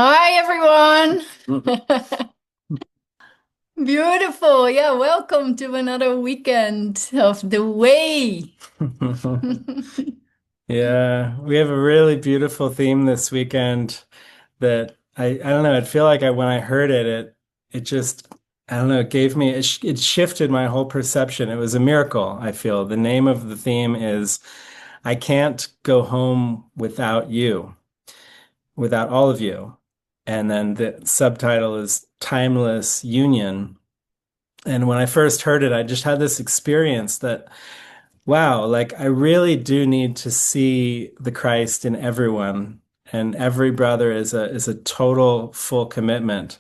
Hi, everyone. Beautiful. Yeah, welcome to another weekend of the way. Yeah, we have a really beautiful theme this weekend that I don't know, I feel like when I heard it just I don't know, it gave me it shifted my whole perception. It was a miracle, I feel. The name of the theme is I can't go home without you, without all of you. And then the subtitle is Timeless Union. And when I first heard it, I just had this experience that wow, like I really do need to see the Christ in everyone, and every brother is a total full commitment.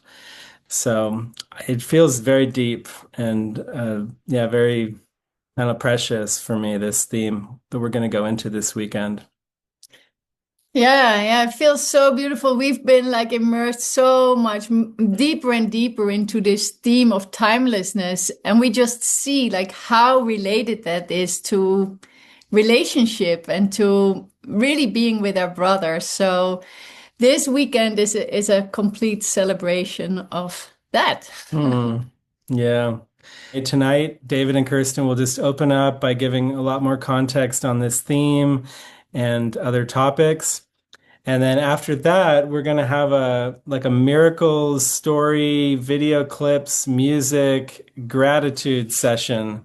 So it feels very deep and yeah, very kind of precious for me, this theme that we're going to go into this weekend. Yeah, it feels so beautiful. We've been like immersed so much deeper and deeper into this theme of timelessness, and we just see like how related that is to relationship and to really being with our brothers. So this weekend is a complete celebration of that. Hmm. Yeah. Tonight, David and Kirsten will just open up by giving a lot more context on this theme and other topics. And then after that, we're gonna have a miracles story, video clips, music, gratitude session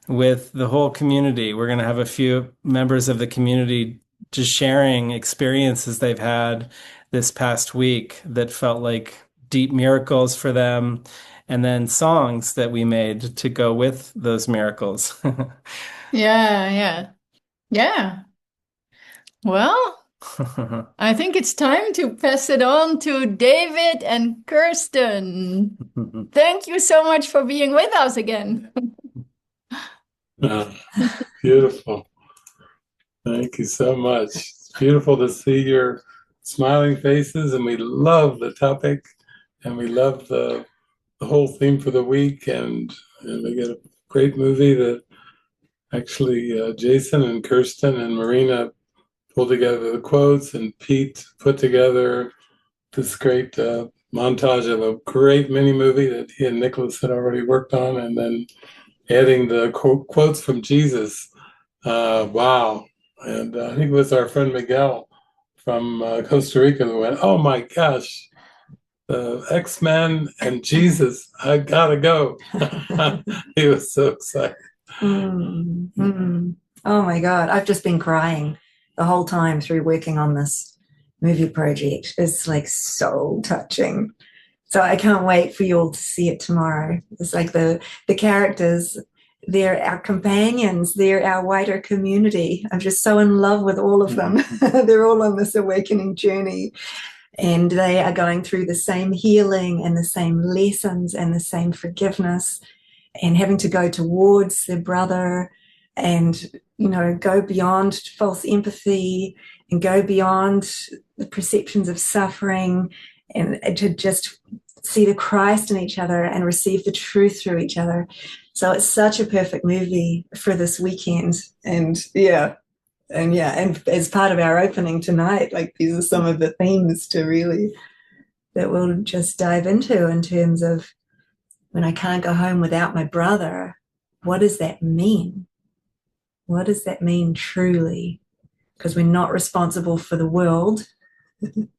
with the whole community. We're gonna have a few members of the community just sharing experiences they've had this past week that felt like deep miracles for them, and then songs that we made to go with those miracles. Yeah, yeah, yeah. Well, I think it's time to pass it on to David and Kirsten. Thank you so much for being with us again. Ah, beautiful. Thank you so much. It's beautiful to see your smiling faces, and we love the topic, and we love the whole theme for the week. And we get a great movie that actually Jason and Kirsten and Marina pulled together the quotes, and Pete put together this great montage of a great mini movie that he and Nicholas had already worked on, and then adding the quotes from Jesus. Wow. And I think it was our friend Miguel from Costa Rica who went, "Oh my gosh, the X-Men and Jesus, I gotta go." He was so excited. Mm, mm. Oh my God. I've just been crying the whole time through working on this movie project. It's like so touching. So I can't wait for you all to see it tomorrow. It's like the characters, they're our companions, they're our wider community. I'm just so in love with all of them. They're all on this awakening journey, and they are going through the same healing and the same lessons and the same forgiveness, and having to go towards their brother and, go beyond false empathy and go beyond the perceptions of suffering, and to just see the Christ in each other and receive the truth through each other. So it's such a perfect movie for this weekend. And as part of our opening tonight, like these are some of the themes to really that we'll just dive into in terms of when I can't go home without my brother. What does that mean? What does that mean truly? Because we're not responsible for the world, and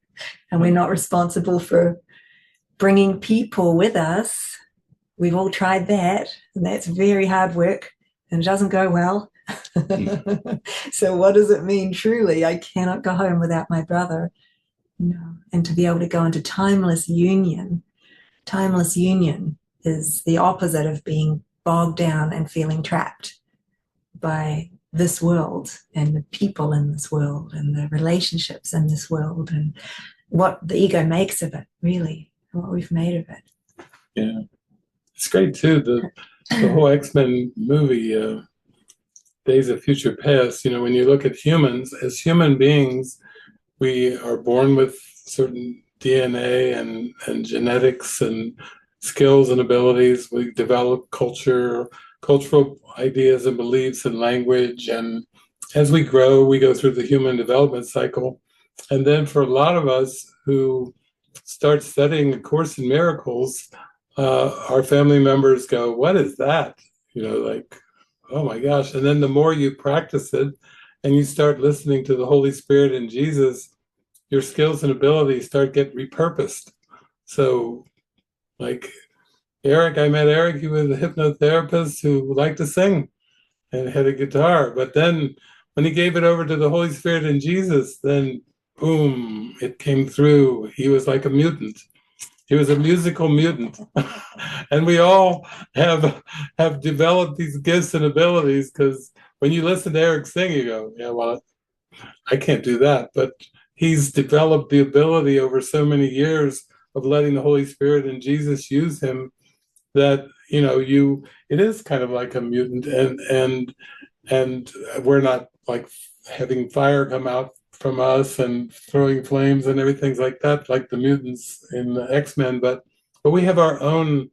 we're not responsible for bringing people with us. We've all tried that, and that's very hard work, and it doesn't go well. So what does it mean truly? I cannot go home without my brother. No. And to be able to go into timeless union. Timeless union is the opposite of being bogged down and feeling trapped by this world and the people in this world and the relationships in this world and what the ego makes of it, really, and what we've made of it. Yeah. It's great too. The whole X-Men movie, Days of Future Past, when you look at humans, as human beings, we are born with certain DNA and genetics and skills and abilities. We develop cultural ideas and beliefs and language. And as we grow, we go through the human development cycle. And then for a lot of us who start studying A Course in Miracles, our family members go, "What is that?" Like, oh my gosh. And then the more you practice it and you start listening to the Holy Spirit and Jesus, your skills and abilities start get repurposed. So, like Eric, I met Eric. He was a hypnotherapist who liked to sing and had a guitar. But then when he gave it over to the Holy Spirit and Jesus, then boom, it came through. He was like a mutant. He was a musical mutant. And we all have developed these gifts and abilities, because when you listen to Eric sing, you go, yeah, well, I can't do that. But he's developed the ability over so many years of letting the Holy Spirit and Jesus use him, that it is kind of like a mutant, and we're not like having fire come out from us and throwing flames and everything like that, like the mutants in the X-Men, but we have our own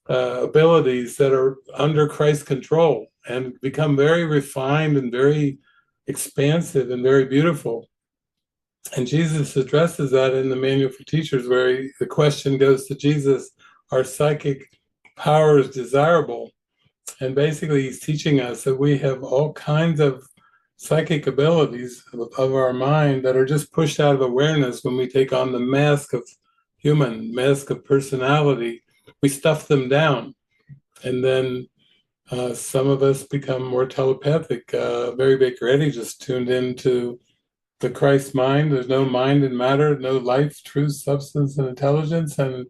abilities that are under Christ's control and become very refined and very expansive and very beautiful. And Jesus addresses that in the Manual for Teachers, where the question goes to Jesus, are psychic powers desirable? And basically he's teaching us that we have all kinds of psychic abilities of our mind that are just pushed out of awareness when we take on the mask of mask of personality. We stuff them down, and then some of us become more telepathic. Mary Baker Eddy just tuned into the Christ mind. There's no mind and matter, no life, truth, substance, and intelligence, and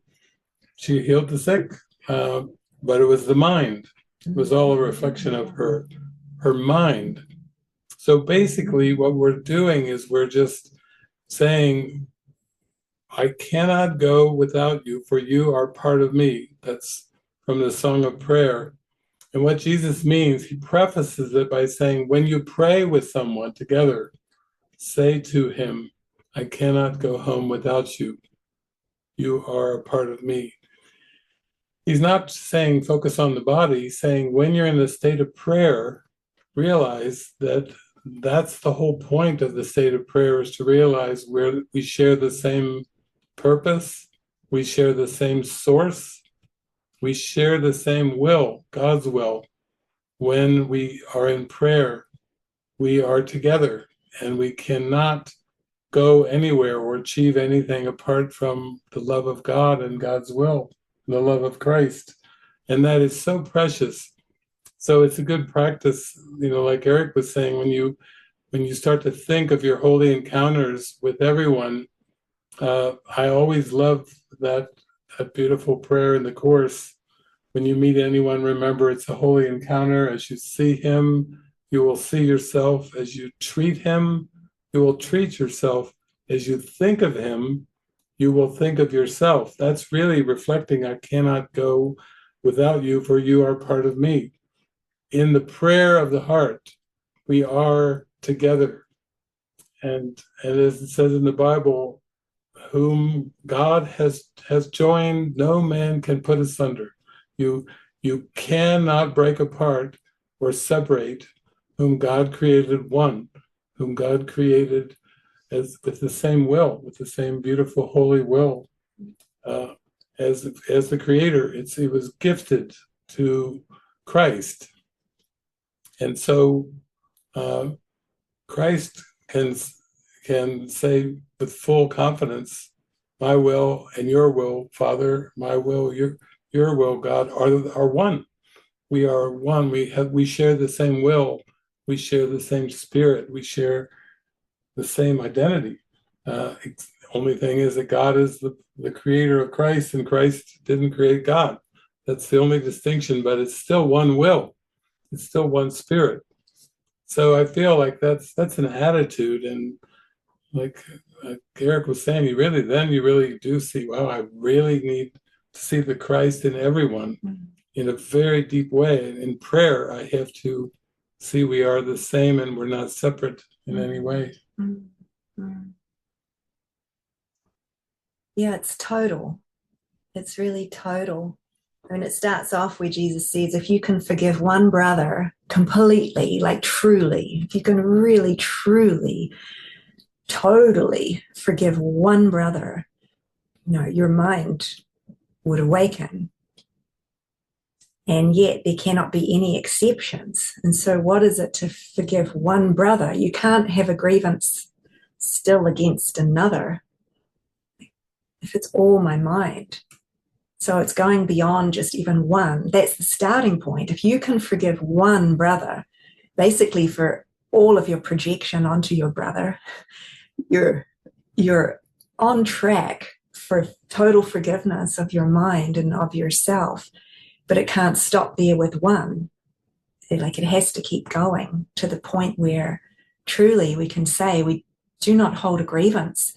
she healed the sick. But it was the mind. It was all a reflection of her mind. So basically what we're doing is we're just saying, I cannot go without you, for you are part of me. That's from the Song of Prayer. And what Jesus means, he prefaces it by saying, when you pray with someone together, say to him, I cannot go home without you. You are a part of me. He's not saying focus on the body. He's saying when you're in the state of prayer, realize that that's the whole point of the state of prayer, is to realize where we share the same purpose, we share the same source, we share the same will, God's will. When we are in prayer, we are together, and we cannot go anywhere or achieve anything apart from the love of God and God's will, the love of Christ. And that is so precious. So it's a good practice, like Eric was saying, when you start to think of your holy encounters with everyone. I always love that beautiful prayer in the Course. When you meet anyone, remember it's a holy encounter. As you see him, you will see yourself. As you treat him, you will treat yourself. As you think of him, you will think of yourself. That's really reflecting, I cannot go without you, for you are part of me. In the prayer of the heart, we are together. And as it says in the Bible, whom God has joined, no man can put asunder. You cannot break apart or separate whom God created one, whom God created with the same will, with the same beautiful holy will as the Creator. It was gifted to Christ, and so Christ can say with full confidence, my will and your will, Father, my will, your will, God, are one. We are one. We share the same will. We share the same spirit. We share the same identity. Only thing is that God is the creator of Christ, and Christ didn't create God. That's the only distinction, but it's still one will. It's still one spirit. So I feel like that's an attitude, and like Eric was saying, you really do see, wow, I really need to see the Christ in everyone in a very deep way. And in prayer, I have to see we are the same and we're not separate in any way. Yeah, it's total. It's really total. I mean, it starts off where Jesus says, if you can forgive one brother completely, like truly, if you can really, truly, totally forgive one brother, your mind would awaken. And yet there cannot be any exceptions. And so what is it to forgive one brother? You can't have a grievance still against another if it's all my mind. So it's going beyond just even one. That's the starting point. If you can forgive one brother, basically for all of your projection onto your brother, you're on track for total forgiveness of your mind and of yourself. But it can't stop there with one. It has to keep going to the point where truly we can say we do not hold a grievance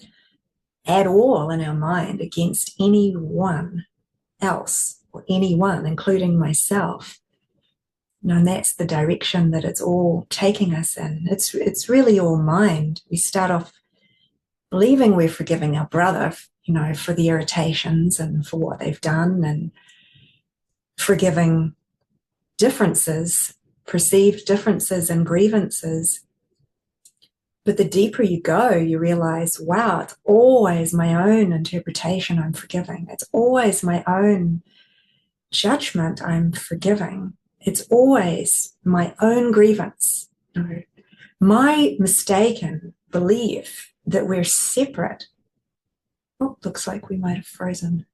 at all in our mind against anyone else or anyone, including myself. And that's the direction that it's all taking us in. It's really all mind. We start off believing we're forgiving our brother, for the irritations and for what they've done, and forgiving differences, perceived differences and grievances. But the deeper you go, you realize, wow, it's always my own interpretation I'm forgiving. It's always my own judgment I'm forgiving. It's always my own grievance. My mistaken belief that we're separate. Oh, looks like we might have frozen.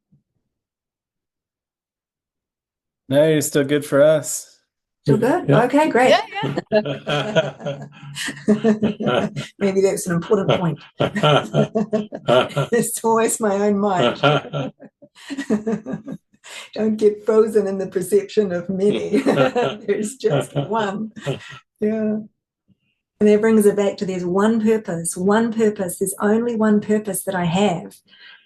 No, you're still good for us. Still good? Yeah. Okay, great. Yeah. Maybe that's an important point. It's always my own mind. Don't get frozen in the perception of many. There's just one. Yeah. And that brings it back to there's one purpose. One purpose. There's only one purpose that I have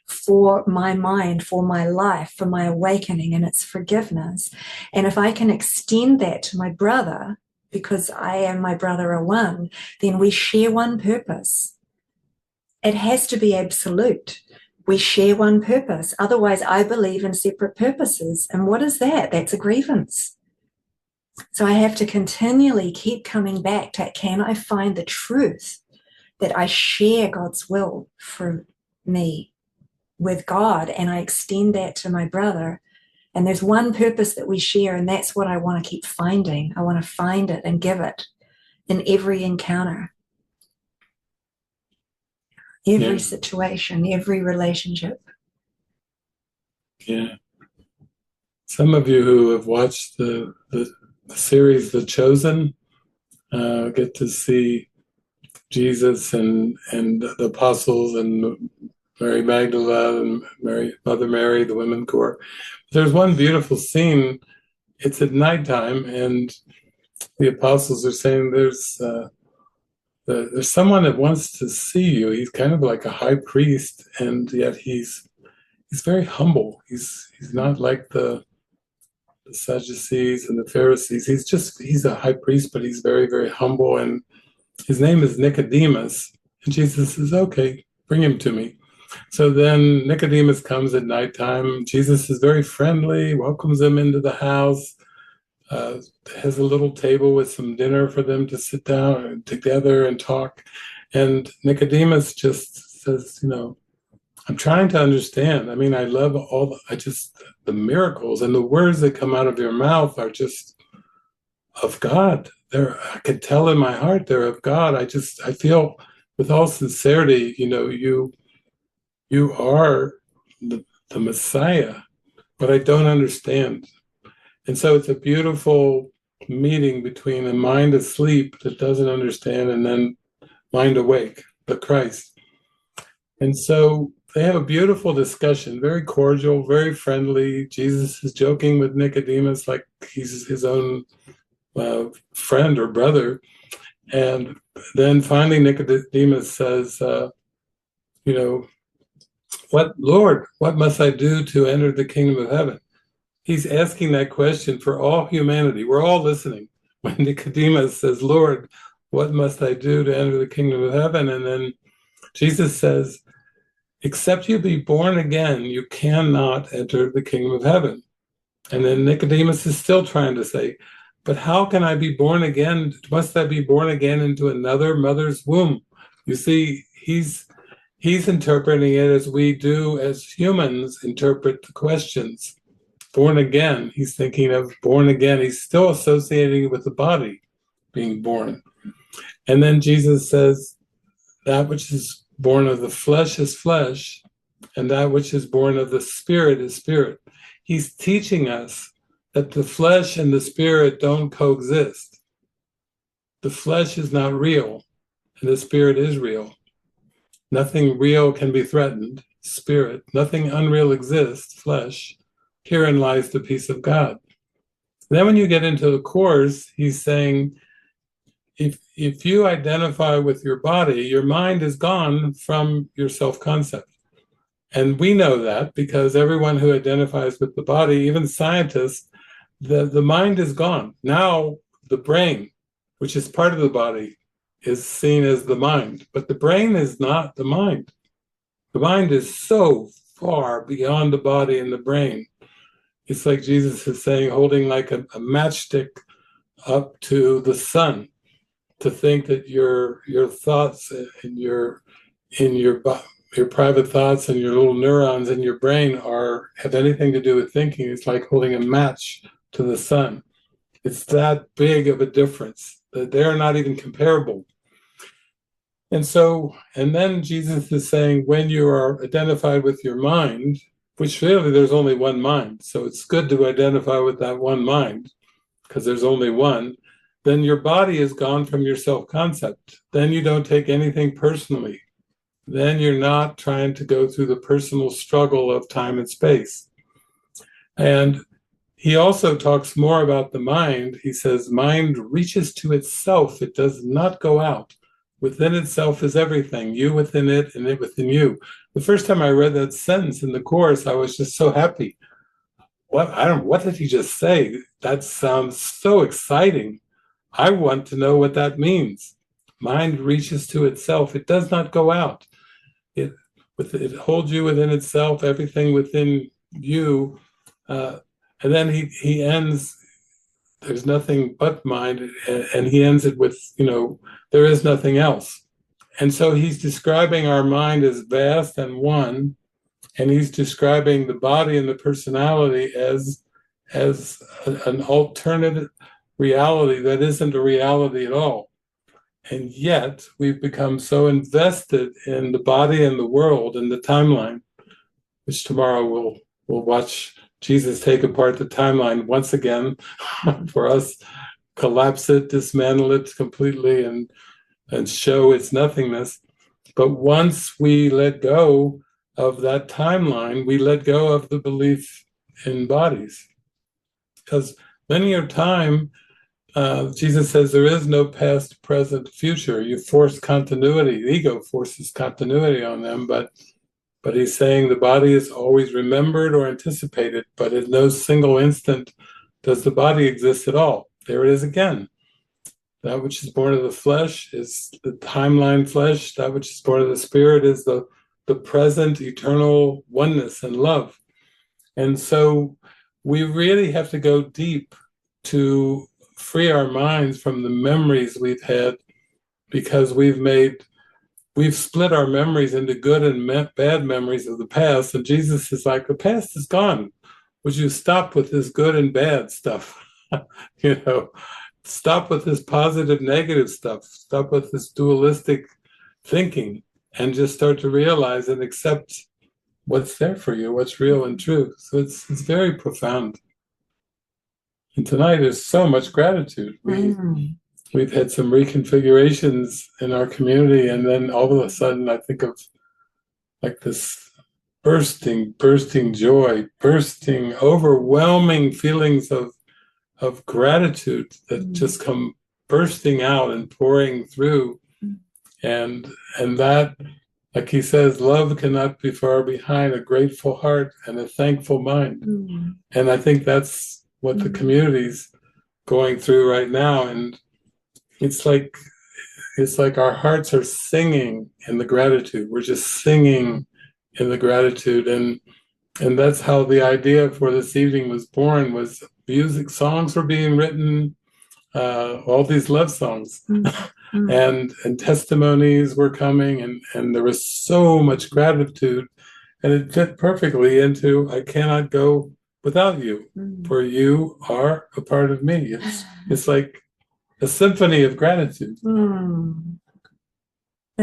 for my mind, for my life, for my awakening, and it's forgiveness. And if I can extend that to my brother, because I and my brother are one, then we share one purpose. It has to be absolute. We share one purpose. Otherwise, I believe in separate purposes. And what is that? That's a grievance. So I have to continually keep coming back to, can I find the truth that I share God's will for me with God, and I extend that to my brother. And there's one purpose that we share, and that's what I want to keep finding. I want to find it and give it in every encounter, every situation, every relationship. Yeah. Some of you who have watched the series The Chosen get to see Jesus and the apostles and Mary Magdalene and Mother Mary, the women core. There's one beautiful scene. It's at nighttime, and the apostles are saying there's someone that wants to see you. He's kind of like a high priest, and yet he's very humble. He's not like the Sadducees and the Pharisees. He's a high priest, but he's very, very humble. And his name is Nicodemus. And Jesus says, okay, bring him to me. So then Nicodemus comes at nighttime. Jesus is very friendly, welcomes him into the house, has a little table with some dinner for them to sit down together and talk. And Nicodemus just says, I'm trying to understand. I mean, I love the miracles and the words that come out of your mouth are just of God. I could tell in my heart they're of God. I feel with all sincerity, you are the Messiah, but I don't understand. And so it's a beautiful meeting between a mind asleep that doesn't understand and then mind awake, the Christ. And so they have a beautiful discussion, very cordial, very friendly. Jesus is joking with Nicodemus like he's his own friend or brother. And then finally Nicodemus says, Lord, what must I do to enter the kingdom of heaven? He's asking that question for all humanity. We're all listening. When Nicodemus says, Lord, what must I do to enter the kingdom of heaven? And then Jesus says, except you be born again, you cannot enter the kingdom of heaven. And then Nicodemus is still trying to say, but how can I be born again? Must I be born again into another mother's womb? You see, he's He's interpreting it as we do as humans interpret the questions. Born again, he's thinking of born again. He's still associating it with the body being born. And then Jesus says, that which is born of the flesh is flesh, and that which is born of the spirit is spirit. He's teaching us that the flesh and the spirit don't coexist. The flesh is not real, and the spirit is real. Nothing real can be threatened, spirit. Nothing unreal exists, flesh. Herein lies the peace of God. Then when you get into the Course, he's saying, if you identify with your body, your mind is gone from your self-concept. And we know that because everyone who identifies with the body, even scientists, the mind is gone. Now the brain, which is part of the body, is seen as the mind. But the brain is not the mind. The mind is so far beyond the body and the brain. It's like Jesus is saying, holding like a matchstick up to the sun, to think that your thoughts and your private thoughts and your little neurons in your brain have anything to do with thinking. It's like holding a match to the sun. It's that big of a difference that they're not even comparable. And then Jesus is saying, when you are identified with your mind, which really there's only one mind, so it's good to identify with that one mind because there's only one, then your body is gone from your self-concept. Then you don't take anything personally. Then you're not trying to go through the personal struggle of time and space. And he also talks more about the mind. He says, mind reaches to itself. It does not go out. Within itself is everything, you within it and it within you. The first time I read that sentence in the Course, I was just so happy. What did he just say? That sounds so exciting. I want to know what that means. Mind reaches to itself. It does not go out. It holds you within itself, everything within you. And then he ends, there's nothing but mind, and he ends it with, there is nothing else. And so he's describing our mind as vast and one, and he's describing the body and the personality as an alternative reality that isn't a reality at all. And yet we've become so invested in the body and the world and the timeline, which tomorrow we'll watch Jesus take apart the timeline once again for us, collapse it, dismantle it completely, and show its nothingness. But once we let go of that timeline, we let go of the belief in bodies. Because linear time, Jesus says there is no past, present, future. You force continuity. The ego forces continuity on them, but he's saying the body is always remembered or anticipated, but in no single instant does the body exist at all. There it is again. That which is born of the flesh is the timeline flesh. That which is born of the spirit is the present eternal oneness and love. And so we really have to go deep to free our minds from the memories we've had, because we've split our memories into good and bad memories of the past. And Jesus is like, the past is gone. Would you stop with this good and bad stuff? Stop with this positive, negative stuff. Stop with this dualistic thinking and just start to realize and accept what's there for you, what's real and true. So it's very profound. And tonight there's so much gratitude. We've had some reconfigurations in our community, and then all of a sudden I think of like this bursting joy, bursting, overwhelming feelings of gratitude that just come bursting out and pouring through. And that, like he says, love cannot be far behind a grateful heart and a thankful mind. And I think that's what the community's going through right now. And it's like our hearts are singing in the gratitude. We're just singing in the gratitude. And that's how the idea for this evening was born, was music, songs were being written, all these love songs. And testimonies were coming, and there was so much gratitude, and it fit perfectly into I cannot go without you, for you are a part of me. It's like a symphony of gratitude. And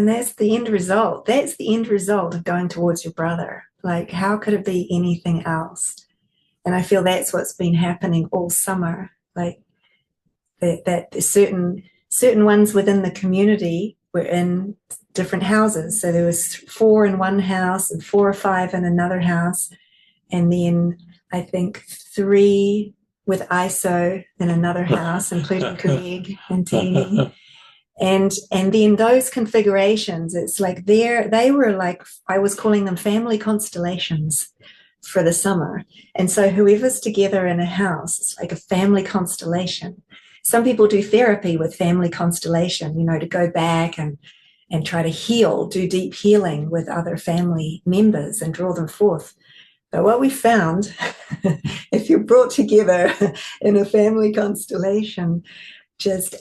that's the end result. That's the end result of going towards your brother. Like, how could it be anything else? And I feel that's what's been happening all summer. Like that certain ones within the community were in different houses. So there was 4 in one house and 4 or 5 in another house. And then I think 3 with ISO in another house, including Craig and Teeny. And then those configurations, it's like they were like, I was calling them family constellations for the summer. And so whoever's together in a house, it's like a family constellation. Some people do therapy with family constellation, to go back and try to heal, do deep healing with other family members and draw them forth. But what we found, if you're brought together in a family constellation,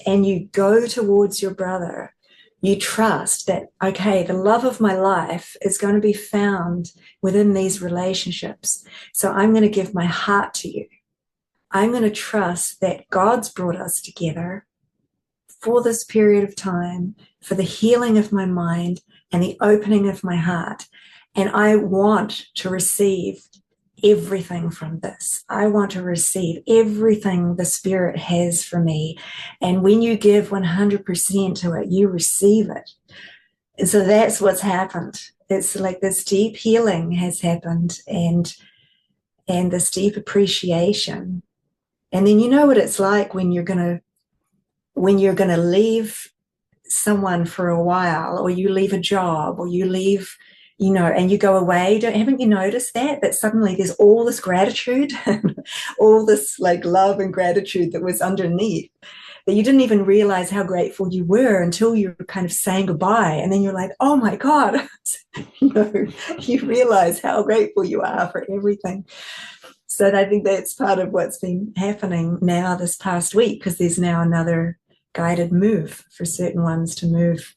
and you go towards your brother, you trust that, okay, the love of my life is going to be found within these relationships. So I'm going to give my heart to you. I'm going to trust that God's brought us together for this period of time, for the healing of my mind and the opening of my heart. And I want to receive everything from this. I want to receive everything the Spirit has for me. And when you give 100% to it, you receive it. And so that's what's happened. It's like this deep healing has happened, and this deep appreciation. And then you know what it's like when you're gonna leave someone for a while, or you leave a job, or you leave, and you go away. Haven't you noticed that suddenly there's all this gratitude and all this like love and gratitude that was underneath, that you didn't even realize how grateful you were until you were kind of saying goodbye. And then you're like, oh my God, you realize how grateful you are for everything. So I think that's part of what's been happening now this past week, because there's now another guided move for certain ones to move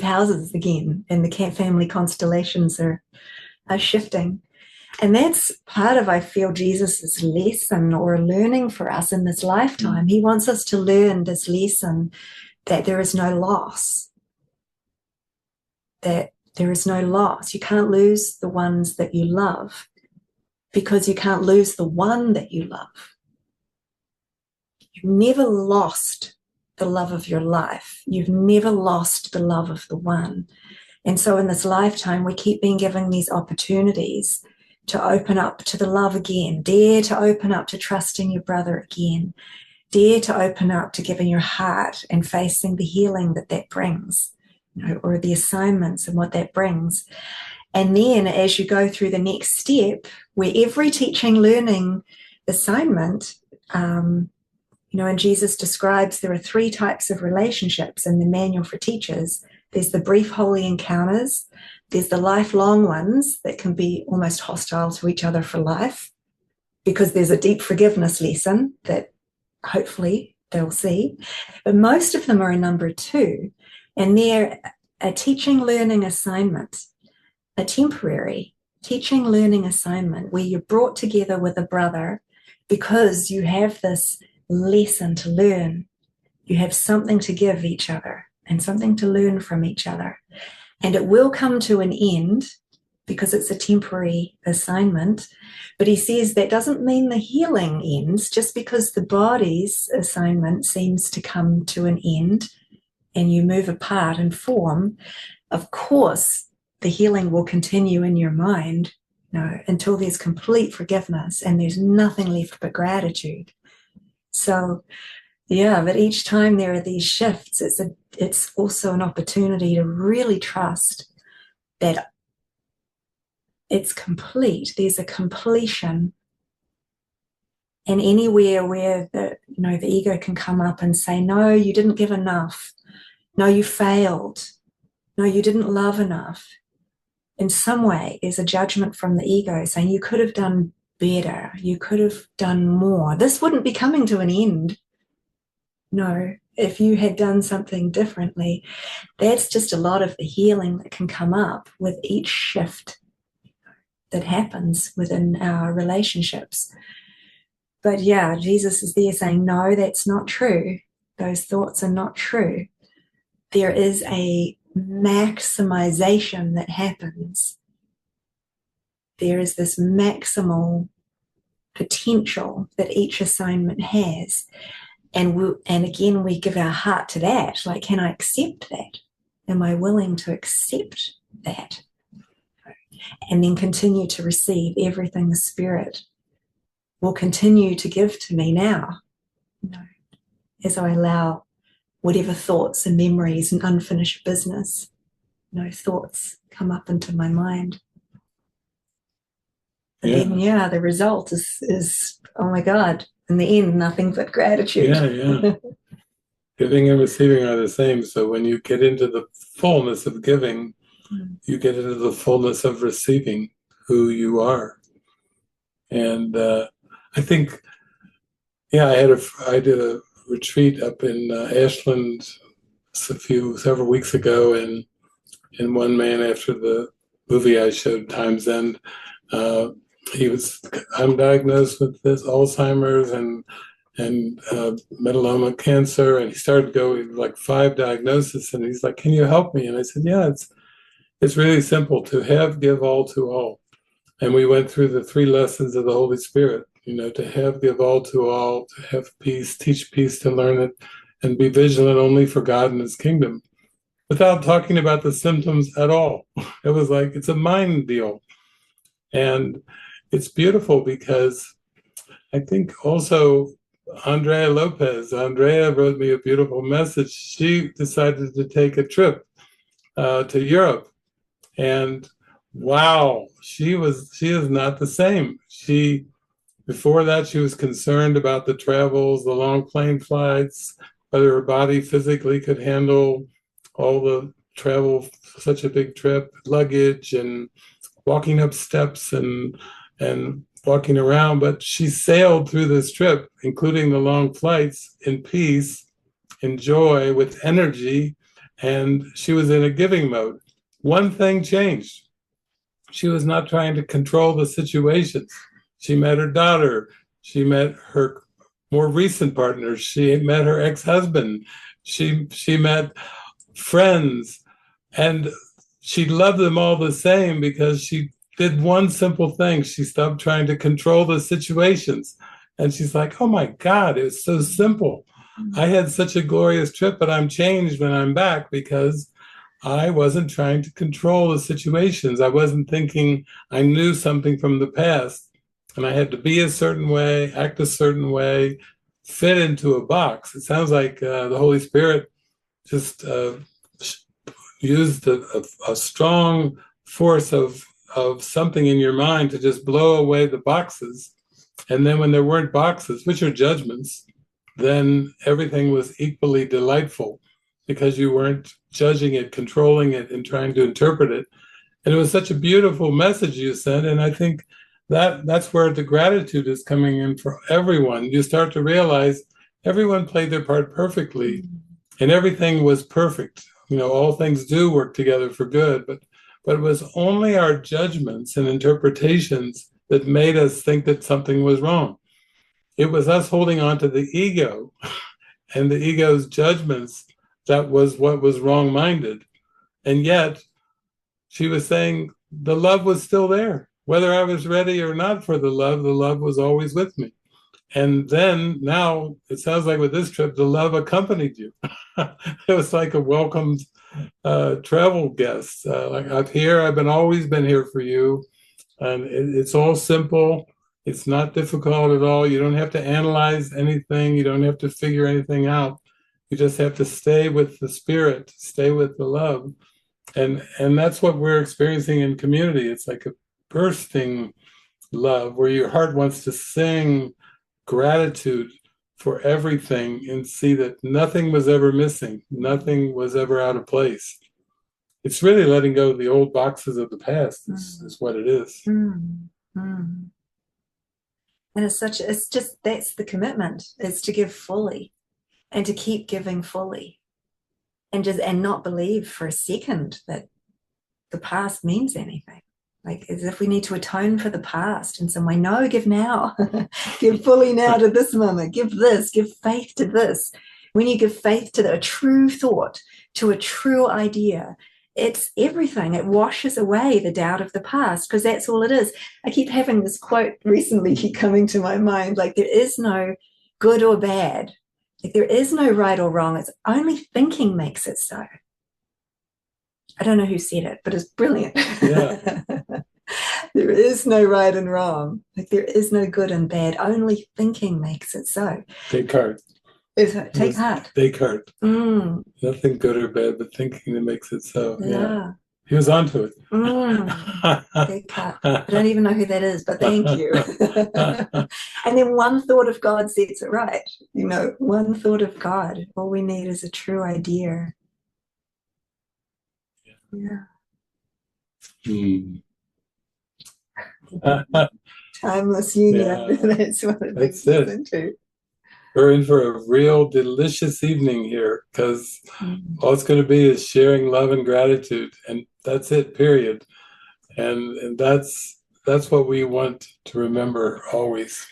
houses again, and the family constellations are shifting. And that's part of, I feel, Jesus's lesson or learning for us in this lifetime. He wants us to learn this lesson that there is no loss. That there is no loss. You can't lose the ones that you love, because you can't lose the one that you love. You've never lost the love of your life. You've never lost the love of the one. And so in this lifetime, we keep being given these opportunities to open up to the love again. Dare to open up to trusting your brother again. Dare to open up to giving your heart and facing the healing that brings, or the assignments and what that brings. And then as you go through the next step, where every teaching, learning assignment, and Jesus describes there are 3 types of relationships in the manual for teachers. There's the brief holy encounters. There's the lifelong ones that can be almost hostile to each other for life, because there's a deep forgiveness lesson that hopefully they'll see. But most of them are a number 2, and they're a teaching, learning assignment, a temporary teaching, learning assignment where you're brought together with a brother because you have this lesson to learn. You have something to give each other and something to learn from each other. And it will come to an end because it's a temporary assignment. But he says that doesn't mean the healing ends just because the body's assignment seems to come to an end and you move apart and form. Of course, the healing will continue in your mind, until there's complete forgiveness and there's nothing left but gratitude. So, yeah, but each time there are these shifts, it's also an opportunity to really trust that it's complete. There's a completion. And anywhere where the ego can come up and say, no, you didn't give enough. No, you failed. No, you didn't love enough. In some way, there's a judgment from the ego saying you could have done better. You could have done more. This wouldn't be coming to an end No, if you had done something differently, that's just a lot of the healing that can come up with each shift that happens within our relationships. But yeah, Jesus is there saying, no, that's not true. Those thoughts are not true. There is a maximization that happens. There is this maximal potential that each assignment has. And again, we give our heart to that. Like, can I accept that? Am I willing to accept that? And then continue to receive everything the Spirit will continue to give to me now, as I allow whatever thoughts and memories and unfinished business, thoughts come up into my mind. And then, the result is, oh my God, in the end, nothing but gratitude. Yeah. Giving and receiving are the same. So when you get into the fullness of giving, you get into the fullness of receiving who you are. And I think, I did a retreat up in Ashland several weeks ago, and one man, after the movie I showed, Time's End, I'm diagnosed with this Alzheimer's and melanoma cancer, and he started going like 5 diagnoses, and he's like, can you help me? And I said, yeah, it's really simple: to have, give, all to all. And we went through the 3 lessons of the Holy Spirit, to have, give, all to all, to have peace, teach peace, to learn it, and be vigilant only for God and his kingdom, without talking about the symptoms at all. It was like, it's a mind deal. And it's beautiful because I think also Andrea wrote me a beautiful message. She decided to take a trip to Europe, and wow, she is not the same. Before that, she was concerned about the travels, the long plane flights, whether her body physically could handle all the travel, such a big trip, luggage, and walking up steps and walking around. But she sailed through this trip, including the long flights, in peace, in joy, with energy, and she was in a giving mode. One thing changed. She was not trying to control the situations. She met her daughter. She met her more recent partners. She met her ex-husband. She met friends, and she loved them all the same because she did one simple thing. She stopped trying to control the situations. And she's like, oh my God, it was so simple. I had such a glorious trip, but I'm changed when I'm back because I wasn't trying to control the situations. I wasn't thinking I knew something from the past and I had to be a certain way, act a certain way, fit into a box. It sounds like the Holy Spirit just used a strong force of something in your mind to just blow away the boxes. And then when there weren't boxes, which are judgments, then everything was equally delightful because you weren't judging it, controlling it, and trying to interpret it. And it was such a beautiful message you sent. And I think that's where the gratitude is coming in for everyone. You start to realize everyone played their part perfectly and everything was perfect. All things do work together for good, but it was only our judgments and interpretations that made us think that something was wrong. It was us holding on to the ego and the ego's judgments that was what was wrong-minded. And yet, she was saying the love was still there. Whether I was ready or not for the love was always with me. And then now, it sounds like with this trip, the love accompanied you. It was like a welcomed travel guest. Like I've always been here for you. And it's all simple. It's not difficult at all. You don't have to analyze anything. You don't have to figure anything out. You just have to stay with the spirit, stay with the love. And that's what we're experiencing in community. It's like a bursting love where your heart wants to sing gratitude for everything and see that nothing was ever missing. Nothing was ever out of place. It's really letting go of the old boxes of the past is what it is. And that's the commitment, is to give fully and to keep giving fully, and not believe for a second that the past means anything. Like as if we need to atone for the past in some way. No, give now. Give fully now to this moment. Give this. Give faith to this. When you give faith to a true thought, to a true idea, it's everything. It washes away the doubt of the past, because that's all it is. I keep having this quote recently keep coming to my mind, like there is no good or bad. Like there is no right or wrong. It's only thinking makes it so. I don't know who said it, but it's brilliant. Yeah. There is no right and wrong. Like there is no good and bad. Only thinking makes it so. Descartes. Take heart. Descartes. Mm. Nothing good or bad, but thinking that makes it so. Yeah. He was onto it. Descartes. I don't even know who that is, but thank you. And then one thought of God sets it right. You know, one thought of God. All we need is a true idea. Yeah. Timeless union. Yeah. That's what it That's makes us it. into. We're in for a real delicious evening here, because all it's going to be is sharing love and gratitude, and that's it, period. And that's what we want to remember always.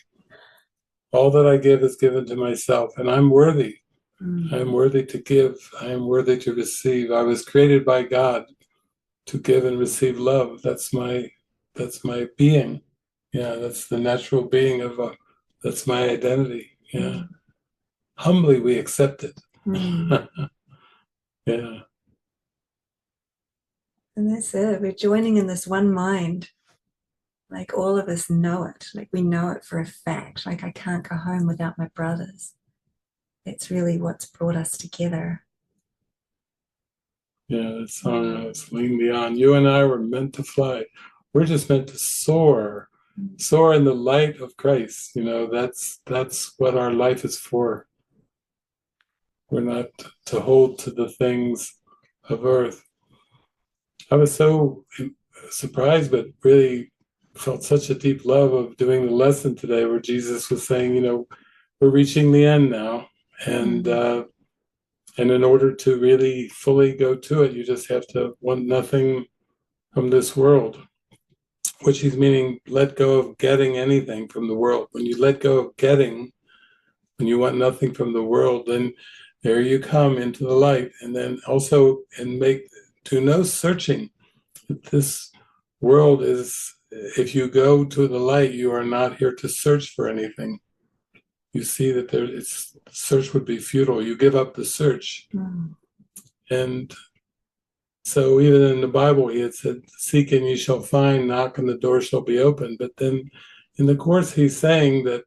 All that I give is given to myself, and I'm worthy. I'm worthy to give. I am worthy to receive. I was created by God to give and receive love. That's my being. Yeah, that's the natural being of that's my identity. Yeah. Humbly we accept it. Yeah. And that's it. We're joining in this one mind. Like all of us know it. Like we know it for a fact. Like I can't go home without my brothers. That's really what's brought us together. Yeah, that song was Celine Dion. You and I were meant to fly. We're just meant to soar. Soar in the light of Christ. You know, that's what our life is for. We're not to hold to the things of earth. I was so surprised, but really felt such a deep love of doing the lesson today, where Jesus was saying, you know, we're reaching the end now, and in order to really fully go to it, you just have to want nothing from this world, which he's meaning let go of getting anything from the world. When you let go of getting, when you want nothing from the world, then there you come into the light, and then also do no searching. This world is, if you go to the light, you are not here to search for anything. You see that search would be futile. You give up the search. And so even in the Bible, he had said, seek and you shall find, knock and the door shall be open. But then in the Course, he's saying that,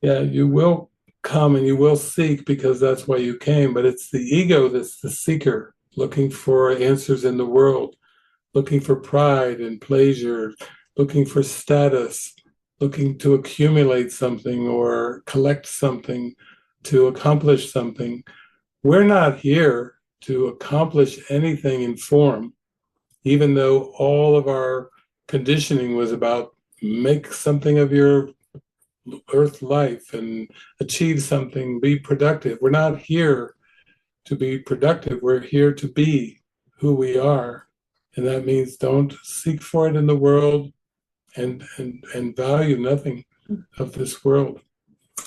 yeah, you will come and you will seek because that's why you came. But it's the ego that's the seeker, looking for answers in the world, looking for pride and pleasure, looking for status, looking to accumulate something or collect something, to accomplish something. We're not here to accomplish anything in form, even though all of our conditioning was about make something of your earth life and achieve something, be productive. We're not here to be productive. We're here to be who we are. And that means don't seek for it in the world and value nothing of this world.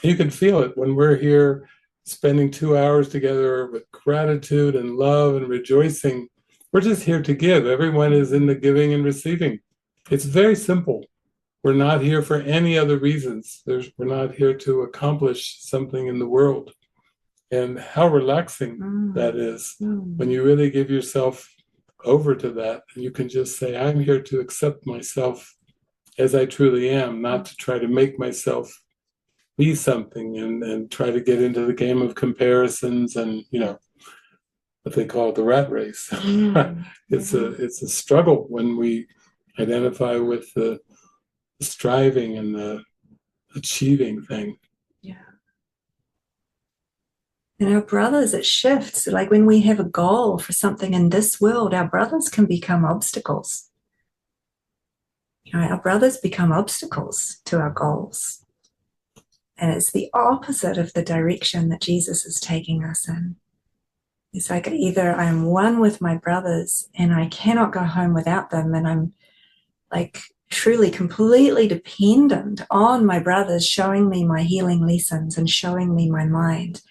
You can feel it when we're here spending 2 hours together with gratitude and love and rejoicing. We're just here to give. Everyone is in the giving and receiving. It's very simple. We're not here for any other reasons. We're not here to accomplish something in the world. And how relaxing that is when you really give yourself over to that. And you can just say, I'm here to accept myself as I truly am, not to try to make myself be something and try to get into the game of comparisons and, you know, what they call the rat race. It's a struggle when we identify with the striving and the achieving thing. Yeah. And our brothers, it shifts. Like when we have a goal for something in this world, our brothers can become obstacles. You know, our brothers become obstacles to our goals. And it's the opposite of the direction that Jesus is taking us in. It's like either I'm one with my brothers and I cannot go home without them, and I'm like truly completely dependent on my brothers showing me my healing lessons and showing me my mind.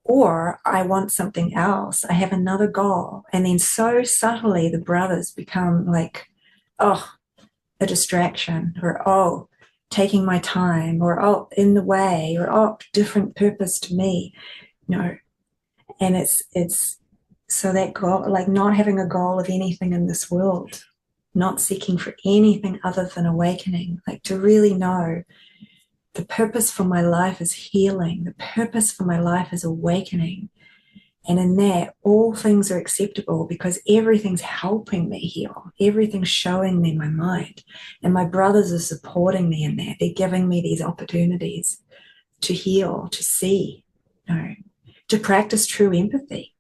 Or I want something else. I have another goal. And then so subtly the brothers become like, oh, a distraction, or oh, taking my time, or oh, in the way, or oh, different purpose to me. No. And it's so that goal, like not having a goal of anything in this world, not seeking for anything other than awakening, like to really know the purpose for my life is healing. The purpose for my life is awakening. And in that, all things are acceptable because everything's helping me heal. Everything's showing me my mind. And my brothers are supporting me in that. They're giving me these opportunities to heal, to see, to practice true empathy.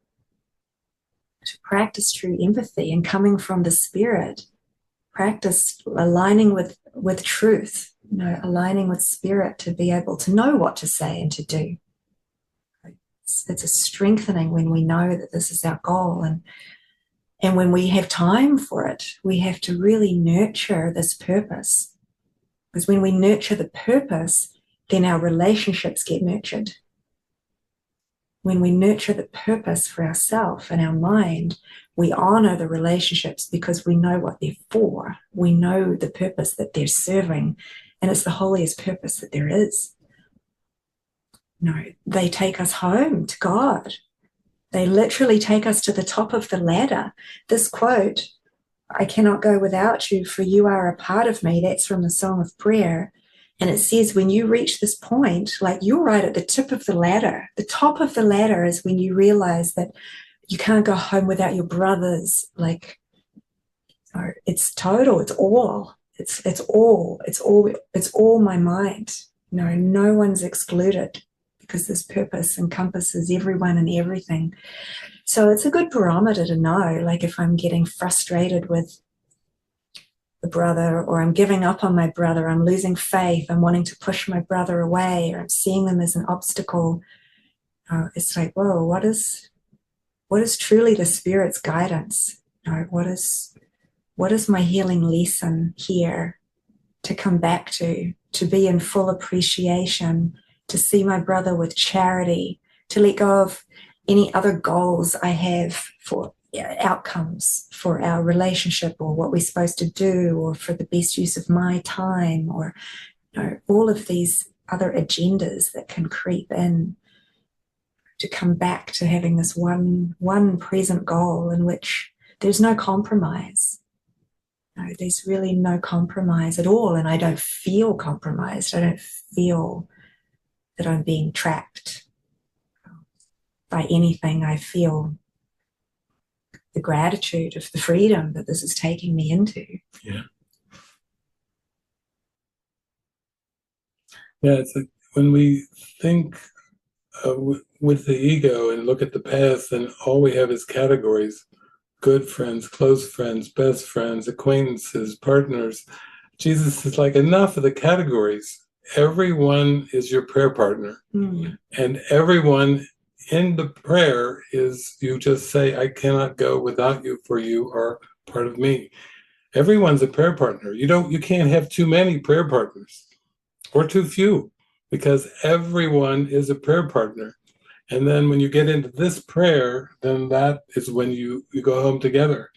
To practice true empathy and coming from the spirit, practice aligning with truth, aligning with spirit to be able to know what to say and to do. It's a strengthening when we know that this is our goal, and when we have time for it, we have to really nurture this purpose. Because when we nurture the purpose, then our relationships get nurtured. When we nurture the purpose for ourselves and our mind, we honor the relationships because we know what they're for. We know the purpose that they're serving, and it's the holiest purpose that there is. They take us home to God. They literally take us to the top of the ladder. This quote, I cannot go without you, for you are a part of me, that's from the Song of Prayer. And it says when you reach this point, like you're right at the tip of the ladder. The top of the ladder is when you realize that you can't go home without your brothers. Like, it's total, it's all. It's all my mind. No one's excluded because this purpose encompasses everyone and everything. So it's a good barometer to know, like if I'm getting frustrated with the brother, or I'm giving up on my brother, I'm losing faith, I'm wanting to push my brother away, or I'm seeing them as an obstacle. It's like, whoa, what is truly the Spirit's guidance? What is my healing lesson here to come back to be in full appreciation, to see my brother with charity, to let go of any other goals I have for outcomes for our relationship, or what we're supposed to do, or for the best use of my time, or all of these other agendas that can creep in, to come back to having this one present goal in which there's no compromise. There's really no compromise at all, and I don't feel compromised. I don't feel that I'm being trapped by anything. I feel the gratitude of the freedom that this is taking me into. Yeah. Yeah, it's like when we think with the ego and look at the past, then all we have is categories: good friends, close friends, best friends, acquaintances, partners. Jesus is like, enough of the categories. Everyone is your prayer partner. And everyone in the prayer is, you just say, I cannot go without you, for you are part of me. Everyone's a prayer partner. You can't have too many prayer partners or too few, because everyone is a prayer partner. And then when you get into this prayer, then that is when you go home together.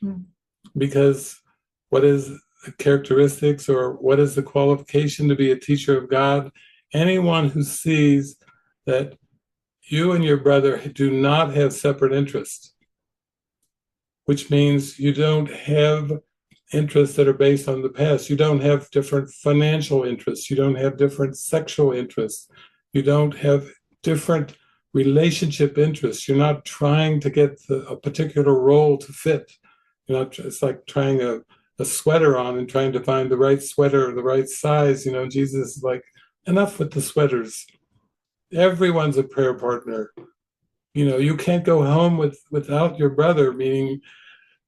Because what is the characteristics, or what is the qualification to be a teacher of God? Anyone who sees that you and your brother do not have separate interests, which means you don't have interests that are based on the past. You don't have different financial interests. You don't have different sexual interests. You don't have different relationship interests. You're not trying to get a particular role to fit. It's like trying a sweater on and trying to find the right sweater, the right size. Jesus is like, enough with the sweaters. Everyone's a prayer partner. You can't go home without your brother, meaning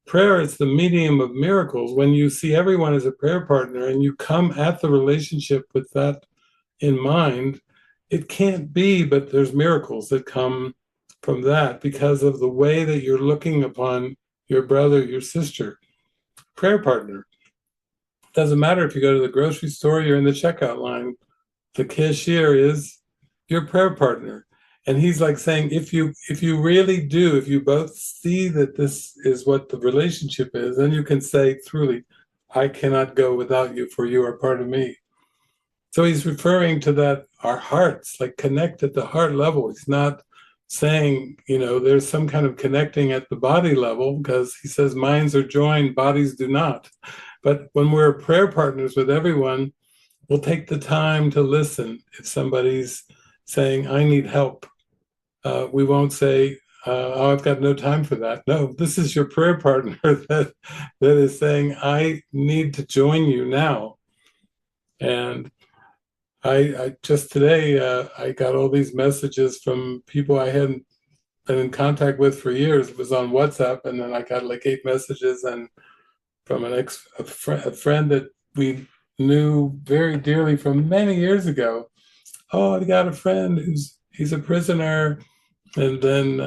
prayer is the medium of miracles. When you see everyone as a prayer partner and you come at the relationship with that in mind, it can't be, but there's miracles that come from that because of the way that you're looking upon your brother, your sister, prayer partner. Doesn't matter if you go to the grocery store, you're in the checkout line. The cashier is your prayer partner. And he's like saying, if you really do, if you both see that this is what the relationship is, then you can say truly, I cannot go without you, for you are part of me. So he's referring to that, our hearts, like connect at the heart level. He's not saying, there's some kind of connecting at the body level, because he says minds are joined, bodies do not. But when we're prayer partners with everyone, we'll take the time to listen. If somebody's saying, I need help, we won't say, oh, I've got no time for that. No, this is your prayer partner that is saying, I need to join you now. And I just today, I got all these messages from people I hadn't been in contact with for years. It was on WhatsApp, and then I got like 8 messages, and from a friend that we knew very dearly from many years ago. Oh, I got a friend he's a prisoner. And then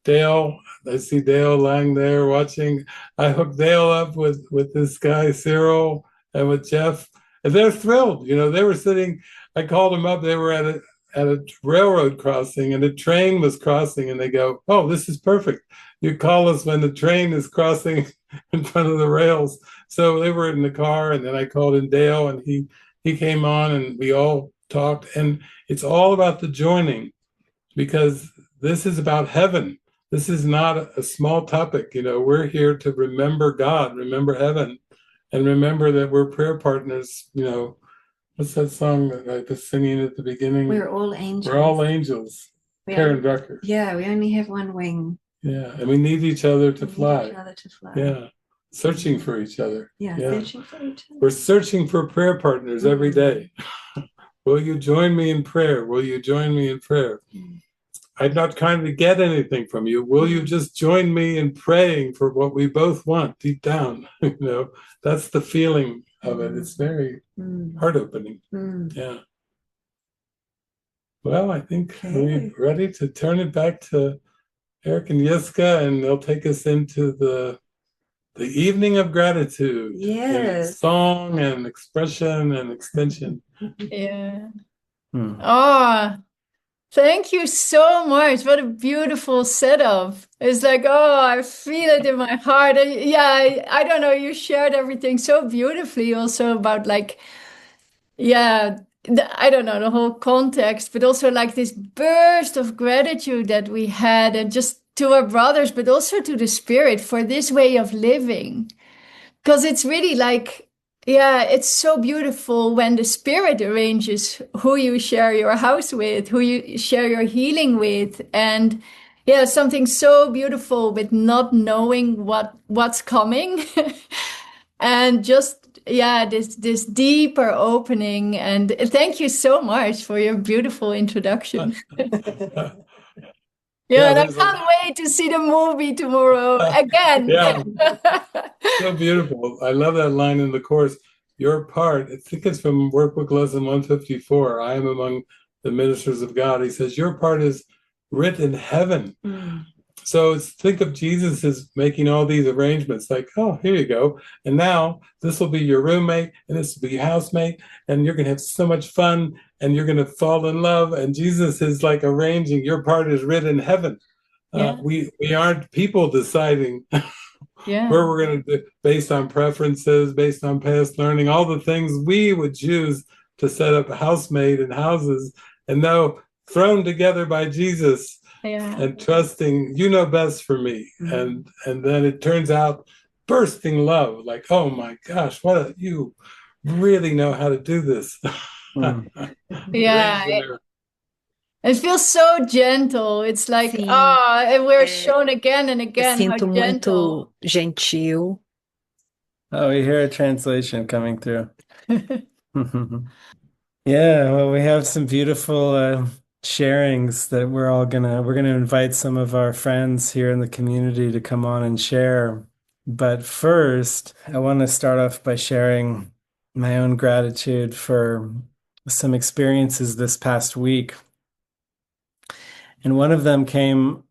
Dale, I see Dale lying there watching. I hooked Dale up with this guy, Cyril, and with Jeff. And they're thrilled. They were sitting, I called them up. They were at a railroad crossing, and a train was crossing. And they go, oh, this is perfect. You call us when the train is crossing in front of the rails. So they were in the car, and then I called in Dale, and he came on, and we all talked. And it's all about the joining, because this is about heaven. This is not a small topic. We're here to remember God, remember heaven, and remember that we're prayer partners. What's that song that I was singing at the beginning? We're all angels. We're all angels. Karen Drucker. Yeah, we only have one wing. Yeah, and we need each other to fly. Need each other to fly. Yeah, searching for each other. Yeah, searching for each other. We're searching for prayer partners every day. Will you join me in prayer? Will you join me in prayer? I'm not trying to get anything from you. Will you just join me in praying for what we both want deep down? That's the feeling of it. It's very heart-opening. Yeah. Well, I think we're ready to turn it back to Eric and Yiska, and they'll take us into the evening of gratitude. Yes. Song and expression and extension. Yeah. Oh, thank you so much. What a beautiful setup. It's like, oh, I feel it in my heart. And yeah, I don't know, you shared everything so beautifully also about like, yeah, I don't know, the whole context, but also like this burst of gratitude that we had, and just to our brothers, but also to the spirit for this way of living. Because it's really like, yeah, it's so beautiful when the spirit arranges who you share your house with, who you share your healing with. And yeah, something so beautiful with not knowing what's coming. And just, yeah, this deeper opening. And thank you so much for your beautiful introduction. Yeah, and I can't wait to see the movie tomorrow again. Yeah, so beautiful. I love that line in the Course. Your part, I think it's from Workbook Lesson 154, I am among the ministers of God. He says, your part is writ in heaven. So think of Jesus as making all these arrangements, like, oh, here you go. And now this will be your roommate, and this will be your housemate, and you're going to have so much fun, and you're going to fall in love. And Jesus is like arranging, your part is writ in heaven. We aren't people deciding where we're going to do, based on preferences, based on past learning, all the things we would choose to set up a housemate and houses, and now thrown together by Jesus. And trusting, you know best for me. And then it turns out bursting love, like, oh my gosh, you really know how to do this. Yeah, it feels so gentle. It's like, and we're shown again and again how gentle. Muito gentil. Oh, we hear a translation coming through. Yeah, well, we have some beautiful sharings that we're gonna invite some of our friends here in the community to come on and share. But first, I want to start off by sharing my own gratitude for some experiences this past week. And one of them came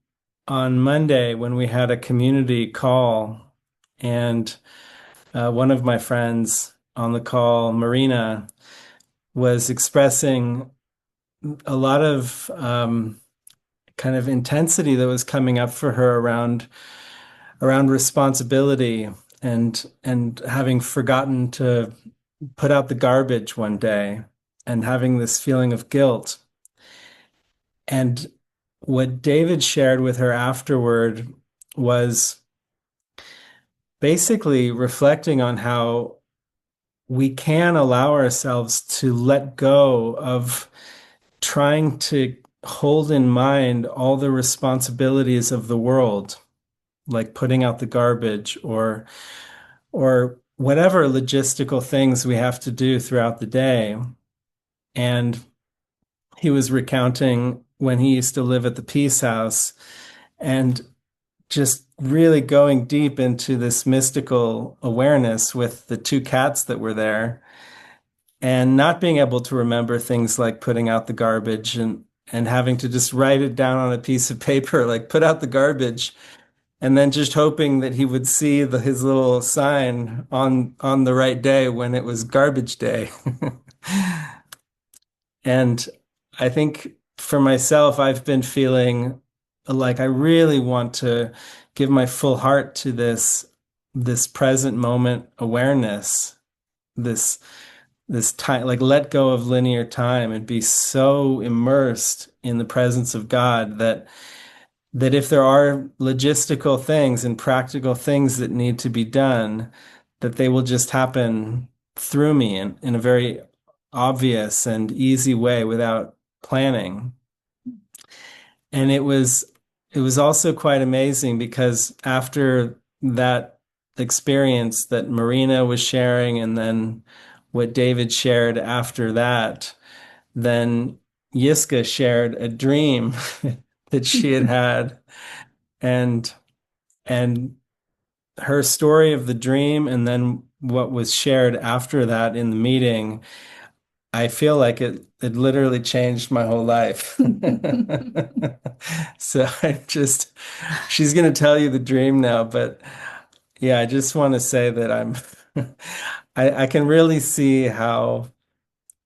on Monday when we had a community call. And one of my friends on the call, Marina, was expressing a lot of kind of intensity that was coming up for her around responsibility and having forgotten to put out the garbage one day and having this feeling of guilt. And what David shared with her afterward was basically reflecting on how we can allow ourselves to let go of trying to hold in mind all the responsibilities of the world, like putting out the garbage or whatever logistical things we have to do throughout the day. And he was recounting when he used to live at the Peace House and just really going deep into this mystical awareness with the two cats that were there and not being able to remember things like putting out the garbage and having to just write it down on a piece of paper, like put out the garbage, and then just hoping that he would see his little sign on the right day when it was garbage day. And I think for myself, I've been feeling like I really want to give my full heart to this present moment awareness, this time, like let go of linear time and be so immersed in the presence of God that if there are logistical things and practical things that need to be done, that they will just happen through me in a very obvious and easy way without planning. And it was also quite amazing because after that experience that Marina was sharing and then what David shared after that, then Yiska shared a dream that she had had, and her story of the dream and then what was shared after that in the meeting, I feel like it literally changed my whole life. So she's going to tell you the dream now, but yeah, I just want to say that I can really see how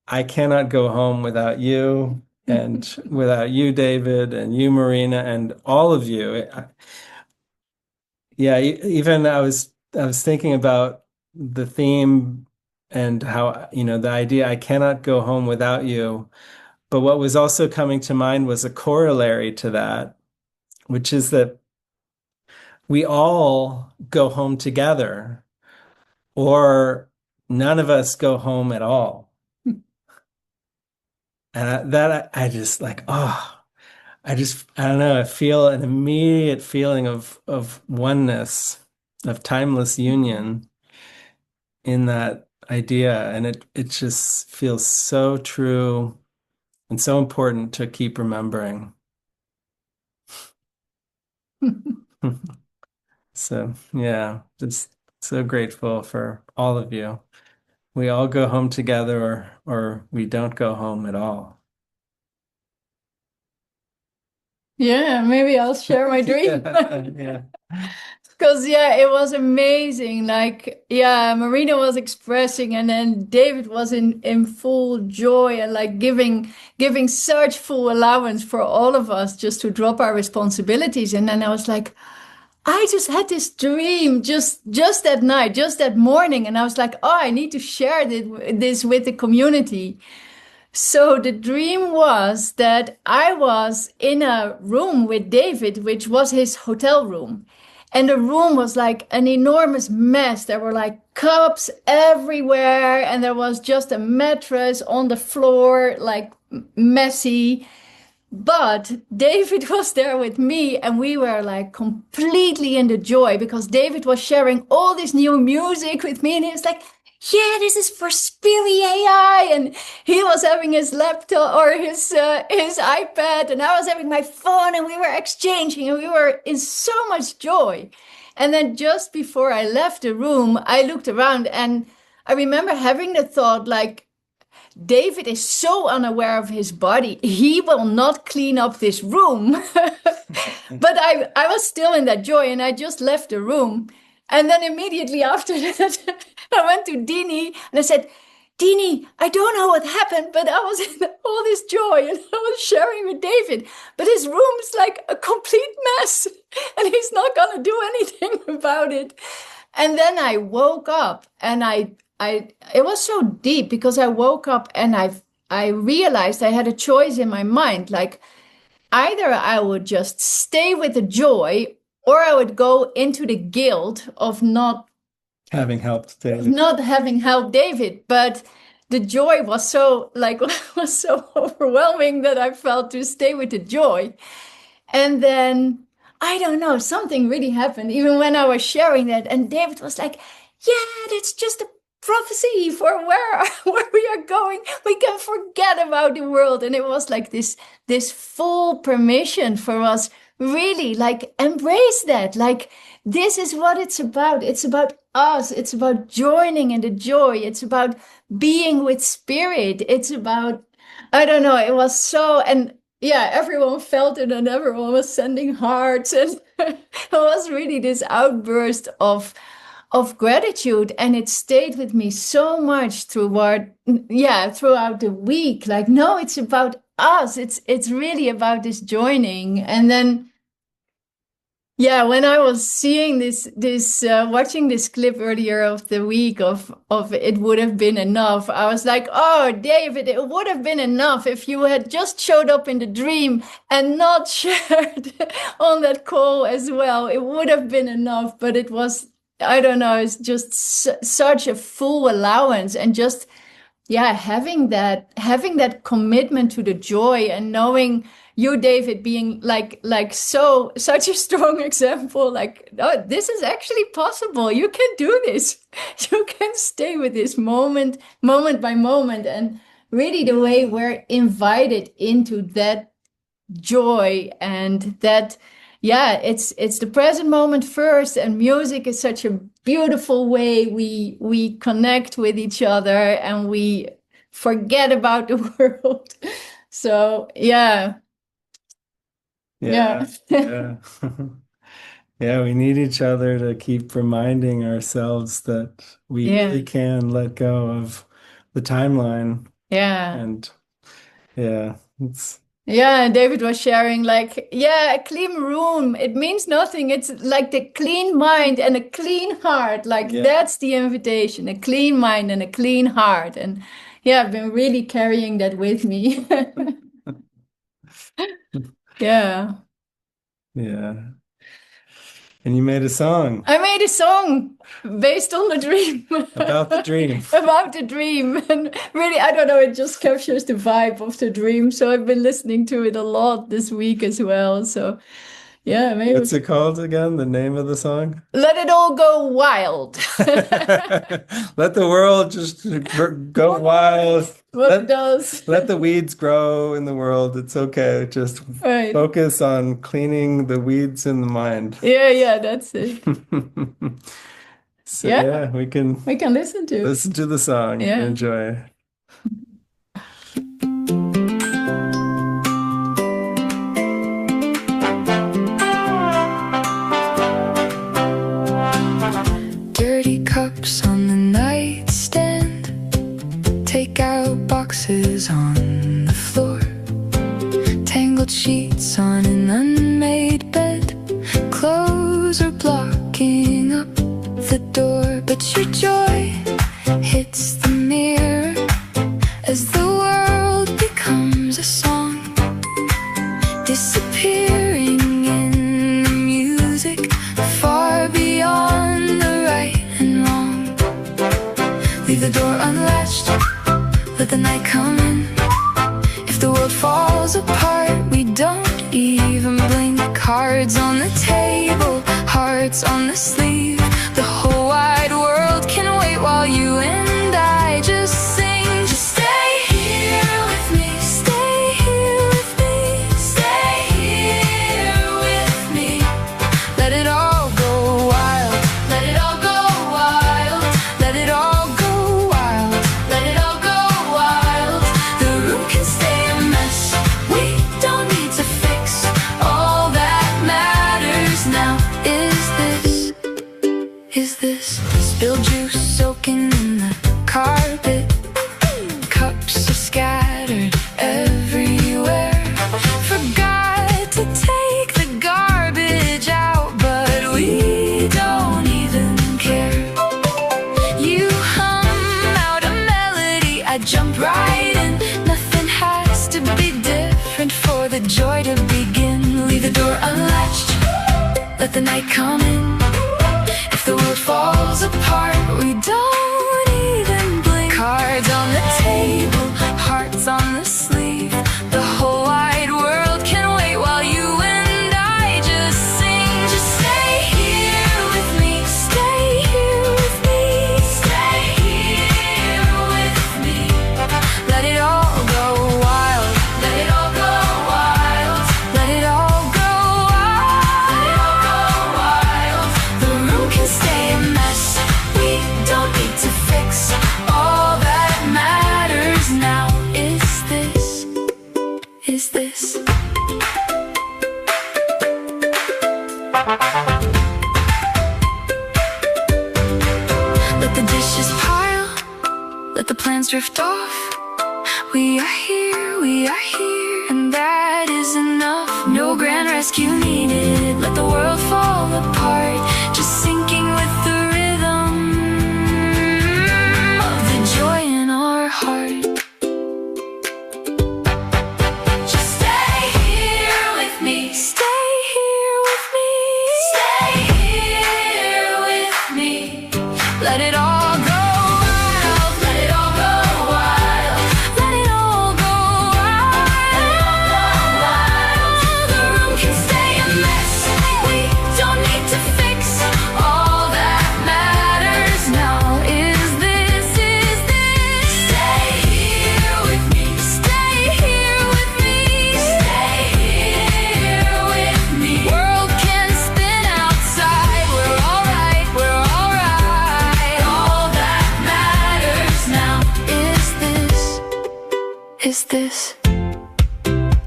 I cannot go home without you and without you, David, and you, Marina, and all of you. Yeah, even I was thinking about the theme and how, the idea I cannot go home without you. But what was also coming to mind was a corollary to that, which is that we all go home together, or none of us go home at all. And I just like, I don't know, I feel an immediate feeling of oneness, of timeless union in that idea. And it just feels so true and so important to keep remembering. So, yeah, just so grateful for all of you. We all go home together or we don't go home at all. Yeah, maybe I'll share my dream. Yeah. Because yeah, it was amazing. Like, yeah, Marina was expressing and then David was in full joy and like giving such full allowance for all of us just to drop our responsibilities. And then I was like, I just had this dream just that night, just that morning, and I was like, oh, I need to share this with the community. So the dream was that I was in a room with David, which was his hotel room. And the room was like an enormous mess. There were like cups everywhere, and there was just a mattress on the floor, like messy. But David was there with me, and we were like completely in the joy because David was sharing all this new music with me, and he was like, yeah, this is for Spiri AI. And he was having his laptop or his iPad, and I was having my phone, and we were exchanging, and we were in so much joy. And then just before I left the room, I looked around and I remember having the thought like, David is so unaware of his body, he will not clean up this room. But I was still in that joy, and I just left the room. And then immediately after that, I went to Dini and I said, Dini, I don't know what happened, but I was in all this joy and I was sharing with David. But his room is like a complete mess and he's not going to do anything about it. And then I woke up and it was so deep because I woke up and I realized I had a choice in my mind. Like either I would just stay with the joy or I would go into the guilt of not having helped David. But the joy was so overwhelming that I felt to stay with the joy. And then I don't know, something really happened even when I was sharing that, and David was like, yeah, that's just a prophecy for where we are going. We can forget about the world. And it was like this full permission for us really like embrace that. Like this is what it's about. It's about us. It's about joining in the joy. It's about being with spirit. It's about, I don't know, it was so, and yeah, everyone felt it and everyone was sending hearts. And it was really this outburst of gratitude, and it stayed with me so much throughout the week. Like, no, it's about us. It's really about this joining. And then, yeah, when I was seeing watching this clip earlier of the week of It Would Have Been Enough, I was like, oh, David, it would have been enough if you had just showed up in the dream and not shared on that call as well. It would have been enough, but it was, I don't know, it's just such a full allowance, and just, yeah, having that commitment to the joy, and knowing you, David, being such a strong example, like, oh, this is actually possible. You can do this. You can stay with this moment by moment. And really the way we're invited into that joy, and that, yeah, it's the present moment first, and music is such a beautiful way we connect with each other and we forget about the world. So yeah. Yeah. Yeah. Yeah, we need each other to keep reminding ourselves that we really can let go of the timeline. Yeah. And yeah, it's David was sharing like, yeah, a clean room, it means nothing. It's like the clean mind and a clean heart. Like that's the invitation, a clean mind and a clean heart. And yeah, I've been really carrying that with me. Yeah. Yeah. And you made a song. I made a song based on the dream. About the dream. About the dream. And really, I don't know, it just captures the vibe of the dream. So I've been listening to it a lot this week as well. So yeah, maybe. What's it called again? The name of the song? Let it all go wild. Let the world just go wild. It does. Let the weeds grow in the world. It's okay. Just focus on cleaning the weeds in the mind. Yeah, that's it. So yeah, we can listen to the song. Yeah. Enjoy. Dirty cups on the nightstand, take out boxes on the floor, tangled sheets on an unmade bed, clothes are blocking up the door. But your joy hits the mirror as the world becomes a song, disappearing in the music far beyond the right and wrong. Leave the door unlatched, let the night come in. If the world falls apart, we don't even blink. Cards on the table, hearts on the sleeve. The whole wide world can wait while you and I just sing. Just stay here with me, stay here with me, stay here with me. Let it all go wild, let it all go wild, let it all go wild, let it all go wild. jump right in. Nothing has to be different for the joy to begin. Leave the door unlatched, let the night come in. If the world falls apart, we don't even blink. Cards on the table, hearts on the sleeve. The whole wide world can wait while you and I just sing. Just stay here with me, stay here with me, stay here with me. Let it all go wild, let it all go wild, let it all go wild, let it all go wild. The room can stay a mess, we don't need to fix. All that matters now is this, is this. Let the dishes pile, let the plans drift off. We are here, and that is enough. No grand rescue needed, let the world fall apart. Just sinking with the rhythm of the joy in our heart. Just stay here with me, stay here with me, stay here with me. Let it all go wild, let it all go wild, let it all go wild. The room can stay a mess, we don't need to fix. All that matters now is this, is this. Stay here with me, stay here with me, stay here with me. World can spin outside, we're alright, we're alright. All that matters now is this,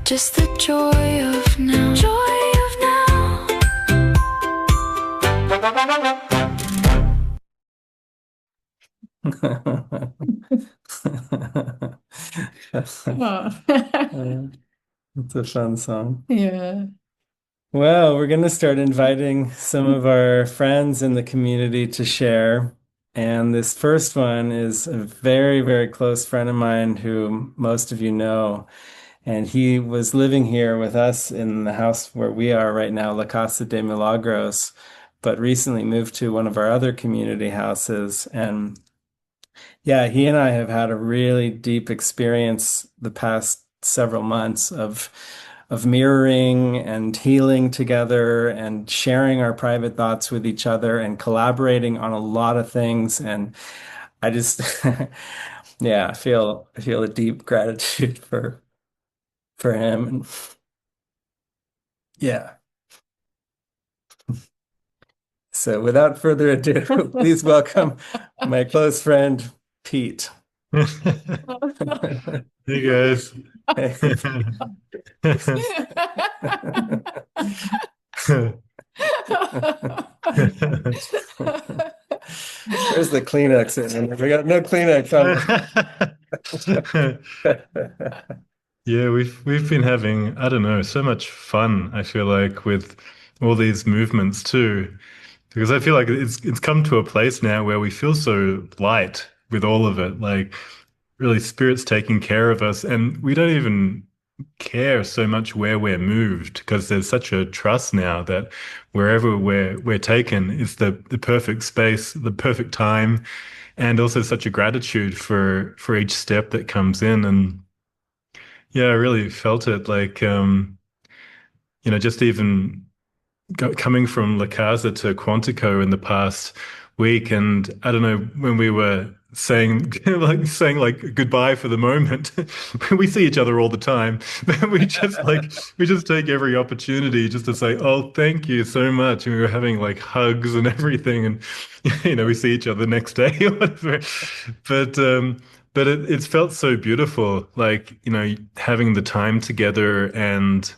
just the joy of now, joy of now. Oh. It's a fun song. Yeah. Well, we're going to start inviting some of our friends in the community to share. And this first one is a very, very close friend of mine who most of you know. And he was living here with us in the house where we are right now, La Casa de Milagros, but recently moved to one of our other community houses. And yeah, he and I have had a really deep experience the past several months of mirroring and healing together and sharing our private thoughts with each other and collaborating on a lot of things. And I just yeah, I feel a deep gratitude for him. And yeah. So without further ado, please welcome my close friend Pete. Hey guys. Where's the Kleenex in? We got no Kleenex on. Yeah, we've been having, I don't know, so much fun, I feel like, with all these movements too. Because I feel like it's come to a place now where we feel so light with all of it. Like really spirit's taking care of us, and we don't even care so much where we're moved because there's such a trust now that wherever we're taken is the perfect space, the perfect time, and also such a gratitude for each step that comes in. And yeah, I really felt it like just even coming from La Casa to Quantico in the past week, and I don't know, when we were saying like goodbye for the moment, we see each other all the time, but we just take every opportunity just to say, oh, thank you so much. And we were having like hugs and everything, and we see each other the next day or whatever. But it's felt so beautiful, like, having the time together and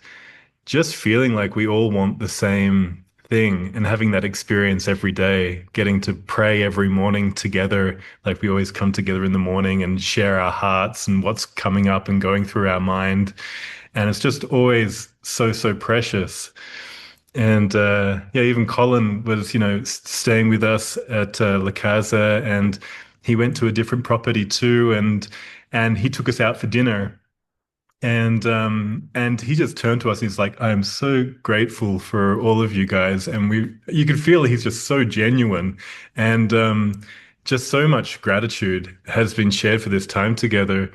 just feeling like we all want the same thing and having that experience every day, getting to pray every morning together. Like we always come together in the morning and share our hearts and what's coming up and going through our mind. And it's just always so, so precious. And yeah, even Colin was, staying with us at La Casa, and he went to a different property too, and he took us out for dinner. And he just turned to us and he's like, I'm so grateful for all of you guys. And you could feel he's just so genuine. And just so much gratitude has been shared for this time together.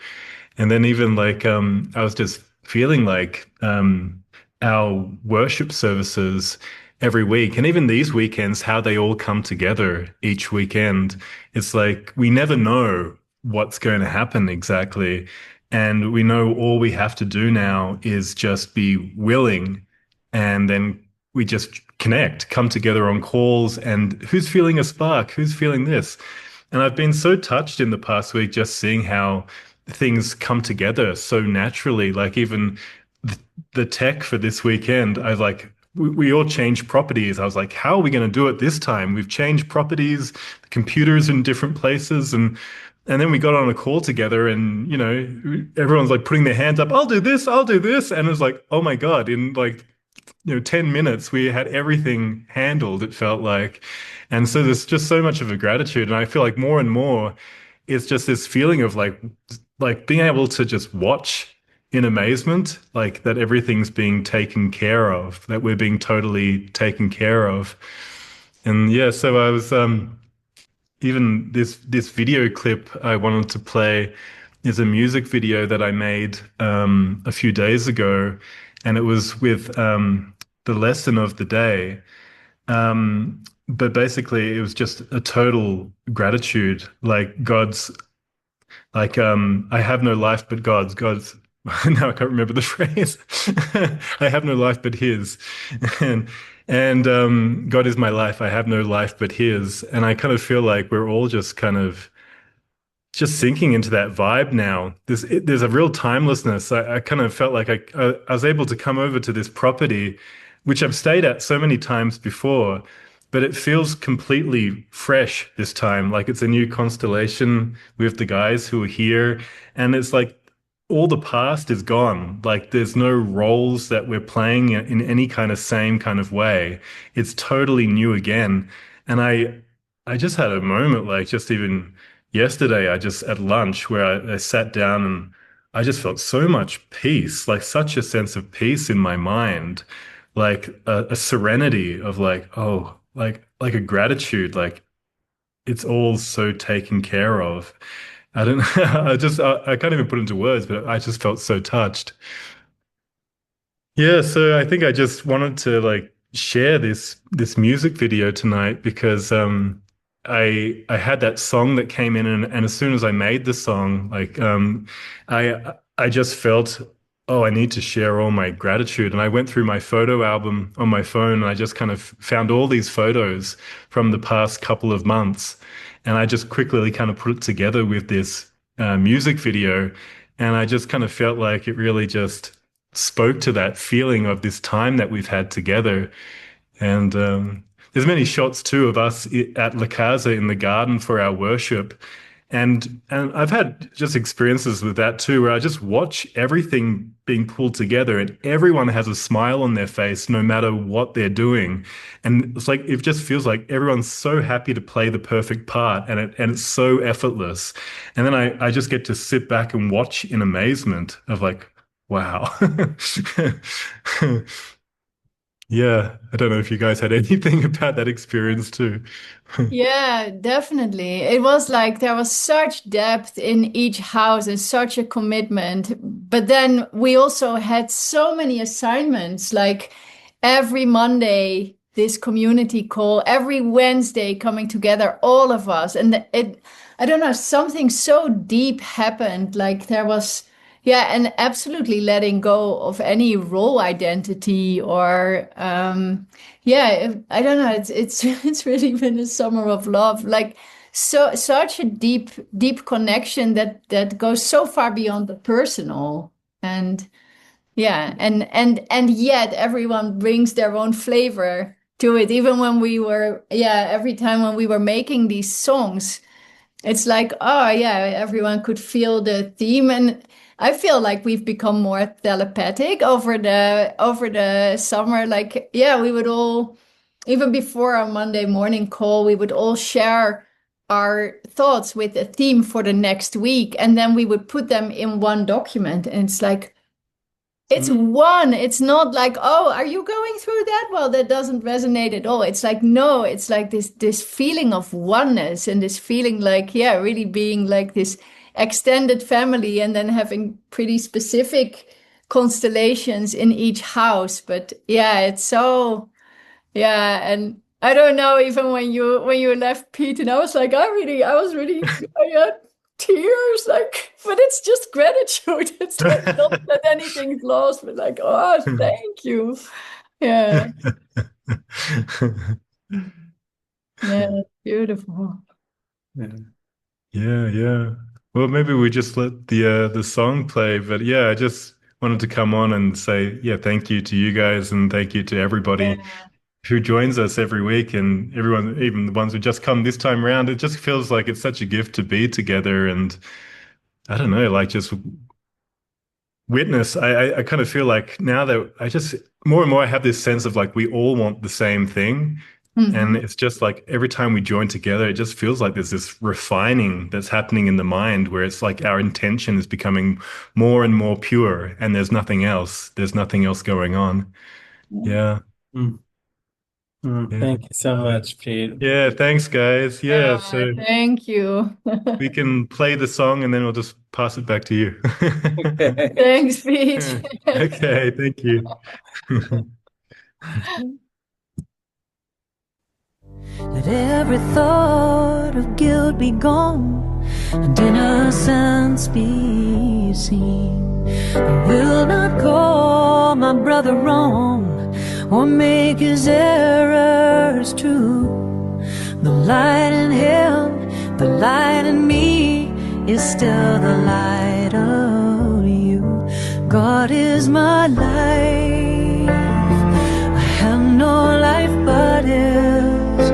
And then even like I was just feeling like our worship services every week, and even these weekends, how they all come together each weekend. It's like we never know what's going to happen exactly. And we know all we have to do now is just be willing, and then we just connect, come together on calls, and who's feeling a spark? Who's feeling this? And I've been so touched in the past week just seeing how things come together so naturally. Like even the tech for this weekend, I was like, we all changed properties. I was like, how are we going to do it this time? We've changed properties, the computers in different places, and then we got on a call together, and everyone's like putting their hands up. I'll do this. I'll do this. And it was like, oh my God! In like 10 minutes, we had everything handled. It felt like, and so there's just so much of a gratitude, and I feel like more and more, it's just this feeling of like being able to just watch in amazement, like that everything's being taken care of, that we're being totally taken care of. And yeah, so I was even this video clip I wanted to play is a music video that I made a few days ago, and it was with the lesson of the day. But basically, it was just a total gratitude, like God's, like I have no life but God's. Now I can't remember the phrase. I have no life but His, and God is my life. I have no life but His, and I kind of feel like we're all just kind of just sinking into that vibe now. There's a real timelessness. I kind of felt like I was able to come over to this property, which I've stayed at so many times before, but it feels completely fresh this time. Like it's a new constellation with the guys who are here, and it's like all the past is gone. Like there's no roles that we're playing in any kind of same kind of way. It's totally new again. And I just had a moment, like just even yesterday, I just at lunch where I sat down and I just felt so much peace, like such a sense of peace in my mind, like a serenity of like, oh, like a gratitude, like it's all so taken care of. I don't know. I can't even put into words, but I just felt so touched. Yeah, so I think I just wanted to like share this music video tonight because I had that song that came in, and as soon as I made the song, like I just felt, oh, I need to share all my gratitude. And I went through my photo album on my phone, and I just kind of found all these photos from the past couple of months, and I just quickly kind of put it together with this music video, and I just kind of felt like it really just spoke to that feeling of this time that we've had together. And there's many shots too of us at La Casa in the garden for our worship. And I've had just experiences with that too, where I just watch everything being pulled together and everyone has a smile on their face no matter what they're doing. And it's like, it just feels like everyone's so happy to play the perfect part, and it's so effortless. And then I just get to sit back and watch in amazement of like, wow. Yeah, I don't know if you guys had anything about that experience too. Yeah, definitely. It was like there was such depth in each house and such a commitment. But then we also had so many assignments, like every Monday, this community call, every Wednesday coming together, all of us. And I don't know, something so deep happened. Like there was, yeah, and absolutely letting go of any role identity or, yeah, I don't know. It's it's really been a summer of love. Like such a deep connection that goes so far beyond the personal. And yeah, and yet everyone brings their own flavor to it. Even when we were, yeah, every time when we were making these songs, it's like, oh yeah, everyone could feel the theme. And I feel like we've become more telepathic over the summer. Like, yeah, we would all, even before our Monday morning call, we would all share our thoughts with a theme for the next week, and then we would put them in one document. And it's like, it's one. It's not like, oh, are you going through that? Well, that doesn't resonate at all. It's like, no, it's like this feeling of oneness and this feeling like, yeah, really being like this extended family and then having pretty specific constellations in each house. But yeah, it's so, yeah. And I don't know, even when you left Pete, and I was really, I had tears, like, but it's just gratitude. It's like not that anything's lost, but like, oh, thank you. Yeah, yeah, beautiful. Yeah. Yeah, yeah. Well, maybe we just let the song play, but yeah, I just wanted to come on and say, yeah, thank you to you guys and thank you to everybody Yeah. who joins us every week and everyone, even the ones who just come this time around. It just feels like it's such a gift to be together and I don't know, like just witness. I kind of feel like now that I just more and more I have this sense of like we all want the same thing. And Hmm. it's just like every time we join together, it just feels like there's this refining that's happening in the mind where it's like our intention is becoming more and more pure and there's nothing else. There's nothing else going on. Yeah. Mm. Yeah. Thank you so much, Pete. Yeah. Thanks, guys. Yeah. Yeah, So thank you. we can play the song and then we'll just pass it back to you. Okay. Thanks, Pete. Okay. Thank you. Let every thought of guilt be gone and innocence be seen. I will not call my brother wrong or make his errors true. The light in him, the light in me is still the light of you. God is my life. I have no life but His.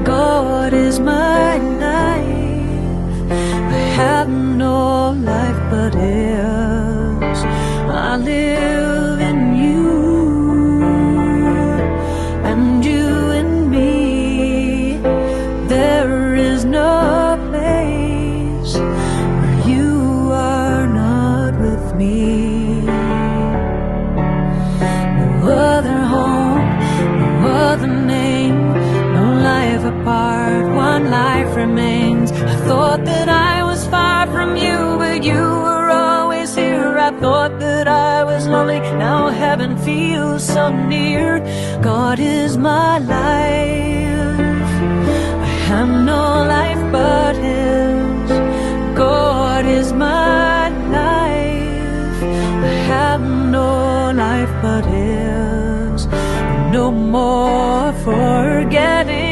God is my life. I have no life but His. I live in you and you in me. There is no place where you are not with me. No other home, no other name, no life apart, one life remains. I thought that I was far from you, but you were always here. I thought that I was lonely, now heaven feels so near. God is my life. I have no life but His. God is my life. I have no life but His. No more forgetting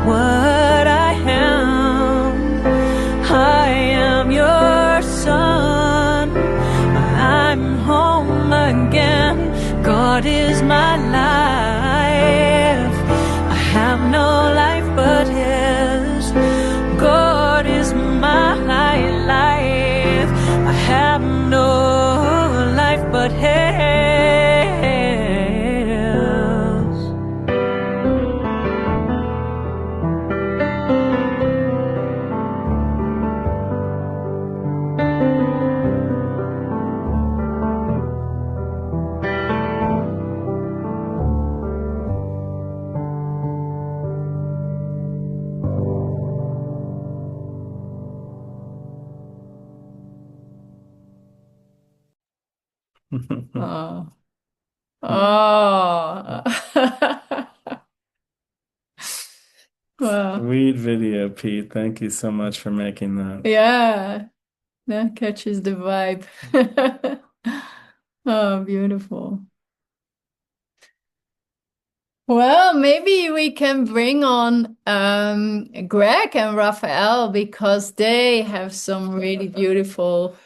what I am. I am your son. I'm home again. God is my life. I have no life but His. God is my life. I have no life but His. Oh. Oh. Well, Sweet video, Pete. Thank you so much for making that. yeah, that catches the vibe. Oh, beautiful. Well, maybe we can bring on Greg and Raphael because they have some really beautiful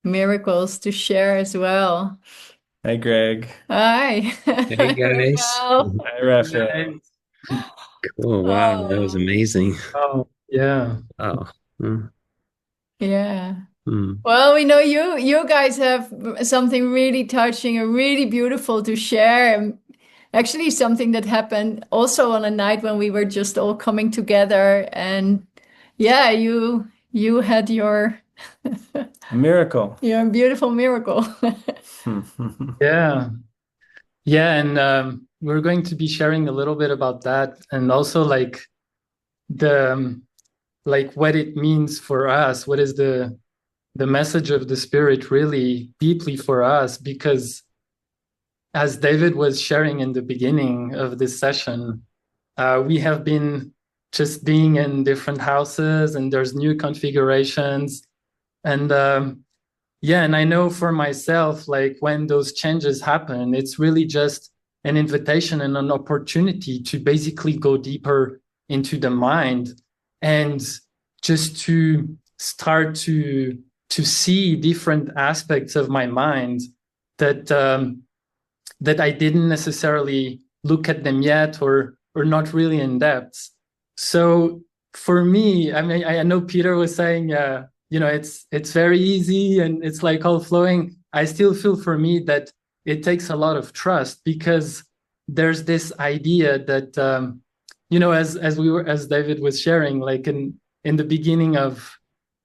miracles to share as well. Hi, Greg. Hi. Hey guys. Raphael. Hi, Raphael. Cool. Wow, that was Oh, amazing. Oh, yeah. Wow. Mm, yeah. mm. Well, we know you guys have something really touching and really beautiful to share. actually something that happened also on a night when we were just all coming together, and yeah, you had your A miracle. your beautiful miracle. Yeah. Yeah, and we're going to be sharing a little bit about that, and also like the like what it means for us. What is the message of the Spirit really deeply for us? Because as David was sharing in the beginning of this session, we have been just being in different houses, and there's new configurations, and yeah, and I know for myself, like when those changes happen, it's really just an invitation and an opportunity to basically go deeper into the mind and just to start to see different aspects of my mind that that I didn't necessarily look at them yet, or not really in depth. So for me, I mean, I know Peter was saying, you know, it's very easy and it's like all flowing. I still feel for me that it takes a lot of trust, because there's this idea that you know, as David was sharing, like in the beginning of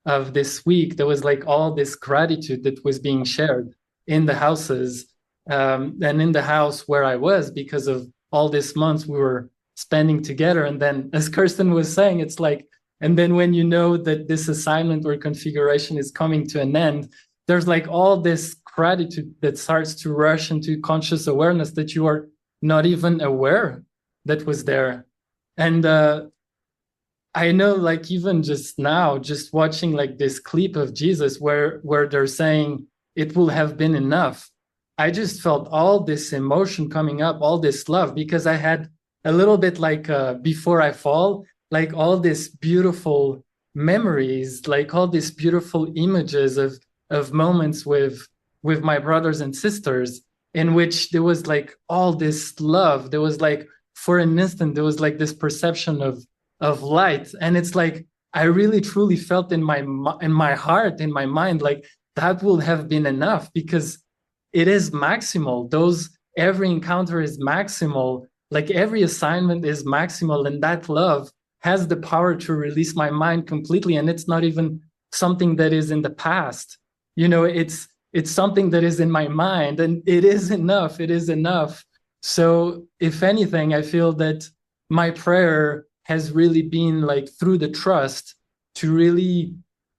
this week, there was like all this gratitude that was being shared in the houses, and in the house where I was, because of all these months we were spending together. And then, as Kirsten was saying, it's like, and then when you know that this assignment or configuration is coming to an end, there's like all this gratitude that starts to rush into conscious awareness that you are not even aware that was there. And I know, like, even just now, just watching like this clip of Jesus where they're saying it will have been enough, I just felt all this emotion coming up, all this love, because I had a little bit like before I fall, like all these beautiful memories, like all these beautiful images of moments with my brothers and sisters, in which there was like all this love. There was like, for an instant, there was like this perception of light, and it's like I really truly felt in my heart, in my mind, like that will have been enough, because it is maximal. Every encounter is maximal, like every assignment is maximal, and that love has the power to release my mind completely. And it's not even something that is in the past, you know, it's something that is in my mind, and it is enough. It is enough. So if anything, I feel that my prayer has really been like through the trust to really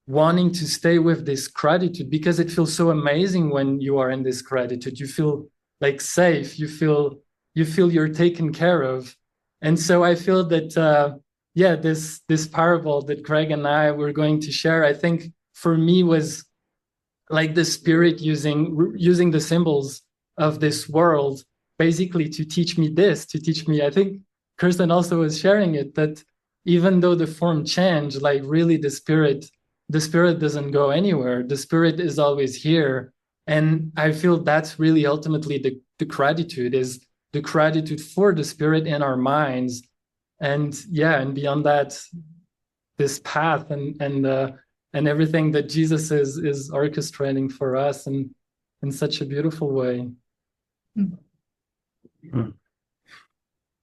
wanting to stay with this gratitude, because it feels so amazing when you are in this gratitude. You feel like safe, you feel you're taken care of. And so I feel that yeah, this parable that Greg and I were going to share, I think for me was like the Spirit using the symbols of this world basically to teach me this, to teach me, I think Kirsten also was sharing it, that even though the form changed, like really the spirit doesn't go anywhere. The Spirit is always here. And I feel that's really ultimately the gratitude, is the gratitude for the Spirit in our minds. And yeah, and beyond that, this path and everything that Jesus is orchestrating for us, and in such a beautiful way.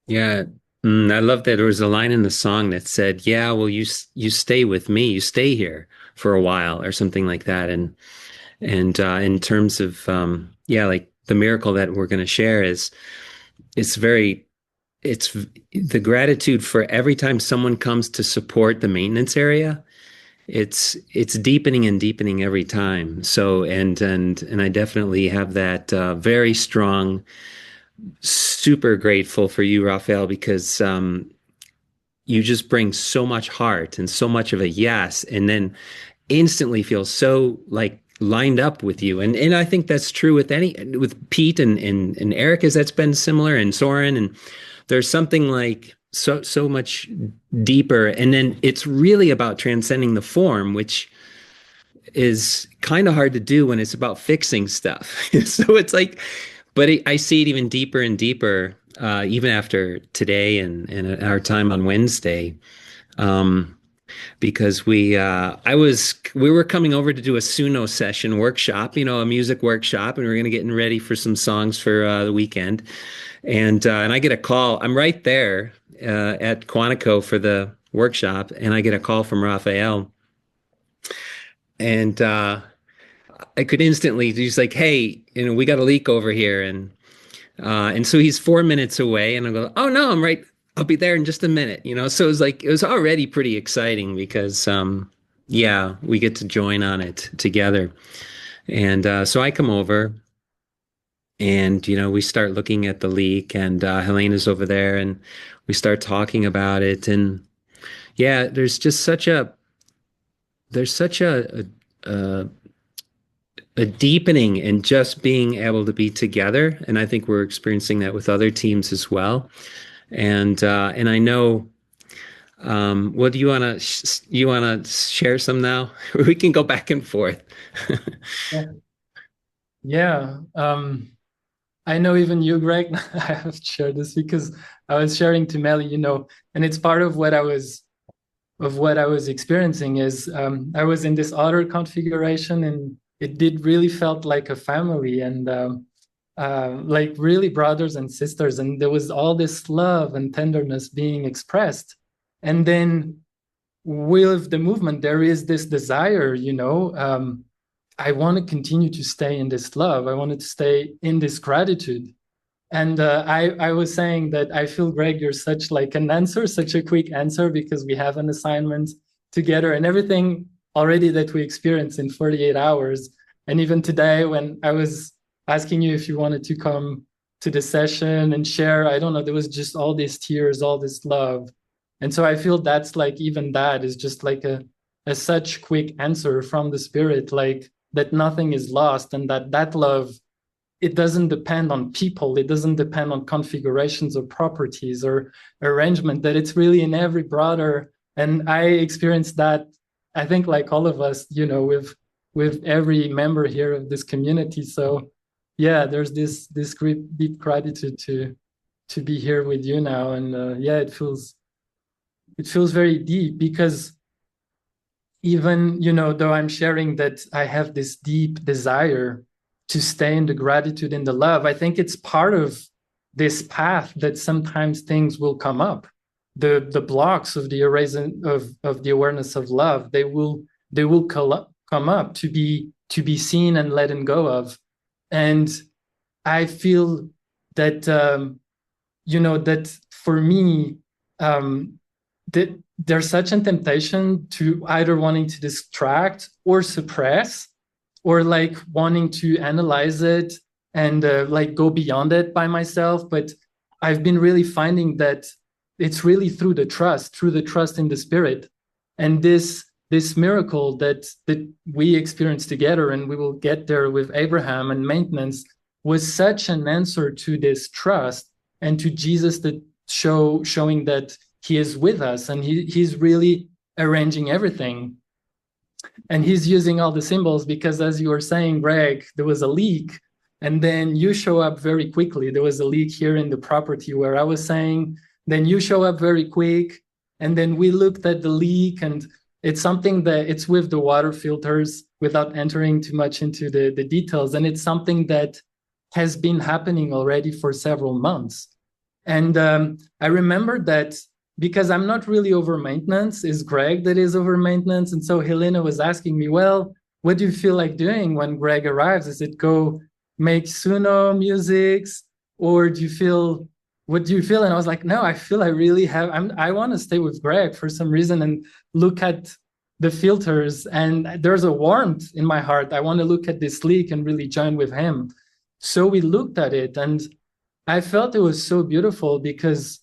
Yeah. I love that there was a line in the song that said, yeah, well, you stay with me, you stay here for a while, or something like that. And in terms of, yeah, like the miracle that we're going to share it's the gratitude for every time someone comes to support the maintenance area. It's deepening and deepening every time. So, and I definitely have that, very strong, super grateful for you, Raphael, because you just bring so much heart and so much of a yes, and then instantly feel so like lined up with you. And I think that's true with Pete and Eric, as that's been similar, and Soren, and there's something like so much deeper. And then it's really about transcending the form, which is kind of hard to do when it's about fixing stuff. So it's like, but I see it even deeper and deeper, even after today and our time on Wednesday. because we were coming over to do a Suno session workshop, a music workshop, and we were going to getting ready for some songs for the weekend. And I get a call. I'm right there at Quantico for the workshop, and I get a call from Raphael, and I could instantly. He's like, "Hey, we got a leak over here," and so he's 4 minutes away, and I go, "Oh no, I'm right. I'll be there in just a minute." So it was already pretty exciting because yeah, we get to join on it together, and so I come over. And, we start looking at the leak, and Helena's over there, and we start talking about it. And yeah, there's such a deepening in just being able to be together. And I think we're experiencing that with other teams as well. And I know, well, do you want to share some now? We can go back and forth. Yeah. I know even you, Greg, I have shared this because I was sharing to Melly, and it's part of what I was experiencing is I was in this other configuration, and it did really felt like a family, and like really brothers and sisters, and there was all this love and tenderness being expressed. And then with the movement, there is this desire, I want to continue to stay in this love. I wanted to stay in this gratitude. And I was saying that I feel, Greg, you're such like an answer, such a quick answer, because we have an assignment together and everything already that we experienced in 48 hours. And even today, when I was asking you if you wanted to come to the session and share, I don't know, there was just all these tears, all this love. And so I feel that's like, even that is just like a such quick answer from the Spirit, like, that nothing is lost, and that love, it doesn't depend on people, it doesn't depend on configurations or properties or arrangement, that it's really in every brother. And I experienced that, I think, like all of us, with every member here of this community. So yeah, there's this great deep gratitude to be here with you now. And yeah, it feels very deep, because even, though I'm sharing that I have this deep desire to stay in the gratitude and the love, I think it's part of this path that sometimes things will come up. The blocks of the erasing of the awareness of love, they will come up to be seen and let go of. And I feel that, that for me, that there's such a temptation to either wanting to distract or suppress, or like wanting to analyze it and like go beyond it by myself. But I've been really finding that it's really through the trust in the Spirit, and this miracle that we experience together, and we will get there with Abraham and maintenance, was such an answer to this trust and to Jesus, that showing that he is with us, and he's really arranging everything. And he's using all the symbols, because as you were saying, Greg, there was a leak, and then you show up very quickly. There was a leak here in the property where I was saying, then you show up very quick, and then we looked at the leak, and it's something that it's with the water filters, without entering too much into the details. And it's something that has been happening already for several months. And I remember that, because I'm not really over maintenance, is Greg that is over maintenance. And so Helena was asking me, well, what do you feel like doing when Greg arrives? Is it go make Suno musics, or what do you feel? And I was like, no, I feel I really have, I want to stay with Greg for some reason and look at the filters. And there's a warmth in my heart. I want to look at this leak and really join with him. So we looked at it, and I felt it was so beautiful, because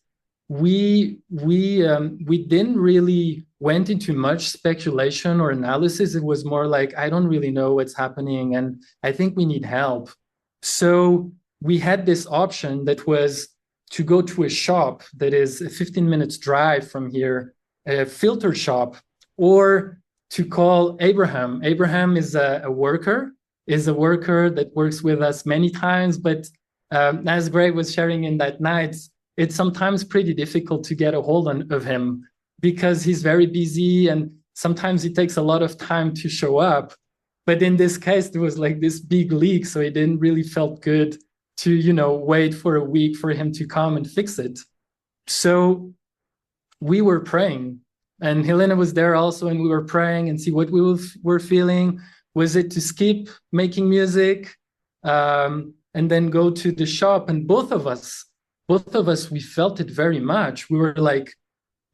we didn't really went into much speculation or analysis. It was more like, I don't really know what's happening, and I think we need help. So we had this option that was to go to a shop that is a 15 minutes drive from here, a filter shop, or to call Abraham. Abraham is a worker that works with us many times, but as Greg was sharing in that night, it's sometimes pretty difficult to get a hold of him, because he's very busy and sometimes it takes a lot of time to show up. But in this case, there was like this big leak, so it didn't really felt good to, wait for a week for him to come and fix it. So we were praying, and Helena was there also, and we were praying and see what we were feeling. Was it to skip making music and then go to the shop? And both of us, we felt it very much. We were like,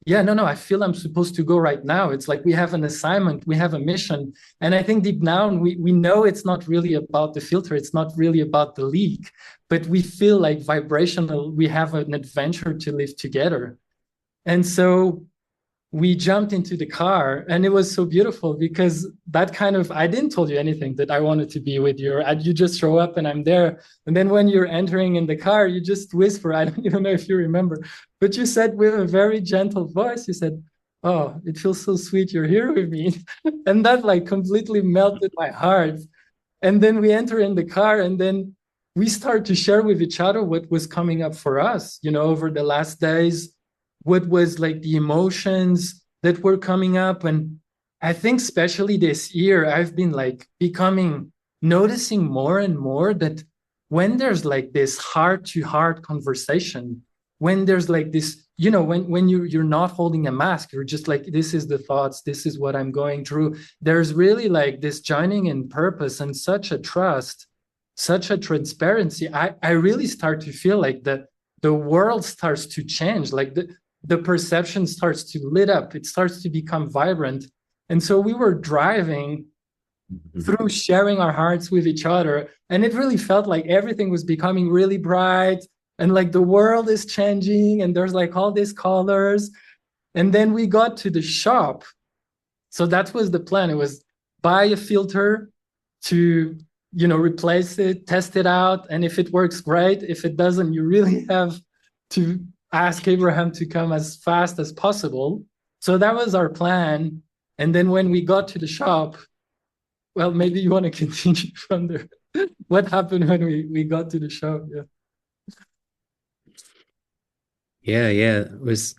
yeah, no, I feel I'm supposed to go right now. It's like we have an assignment, we have a mission. And I think deep down, we know it's not really about the filter. It's not really about the leak, but we feel like vibrational, we have an adventure to live together. And so we jumped into the car, and it was so beautiful because that I didn't tell you anything that I wanted to be with you. You just show up and I'm there. And then when you're entering in the car, you just whisper, I don't even know if you remember, but you said with a very gentle voice, you said, "Oh, it feels so sweet you're here with me." And that like completely melted my heart. And then we enter in the car, and then we start to share with each other what was coming up for us, over the last days, what was like the emotions that were coming up. And I think especially this year, I've been like noticing more and more that when there's like this heart to heart conversation, when there's like this, when you're not holding a mask, you're just like, this is the thoughts, this is what I'm going through. There's really like this joining in purpose and such a trust, such a transparency. I really start to feel like the world starts to change, like the perception starts to lit up, it starts to become vibrant. And so we were driving through sharing our hearts with each other, and it really felt like everything was becoming really bright, and like the world is changing, and there's like all these colors. And then we got to the shop. So that was the plan. It was buy a filter to, replace it, test it out, and if it works, great. If it doesn't, you really have to ask Abraham to come as fast as possible. So that was our plan. And then when we got to the shop, well, maybe you want to continue from there. What happened when we got to the shop? Yeah, it was.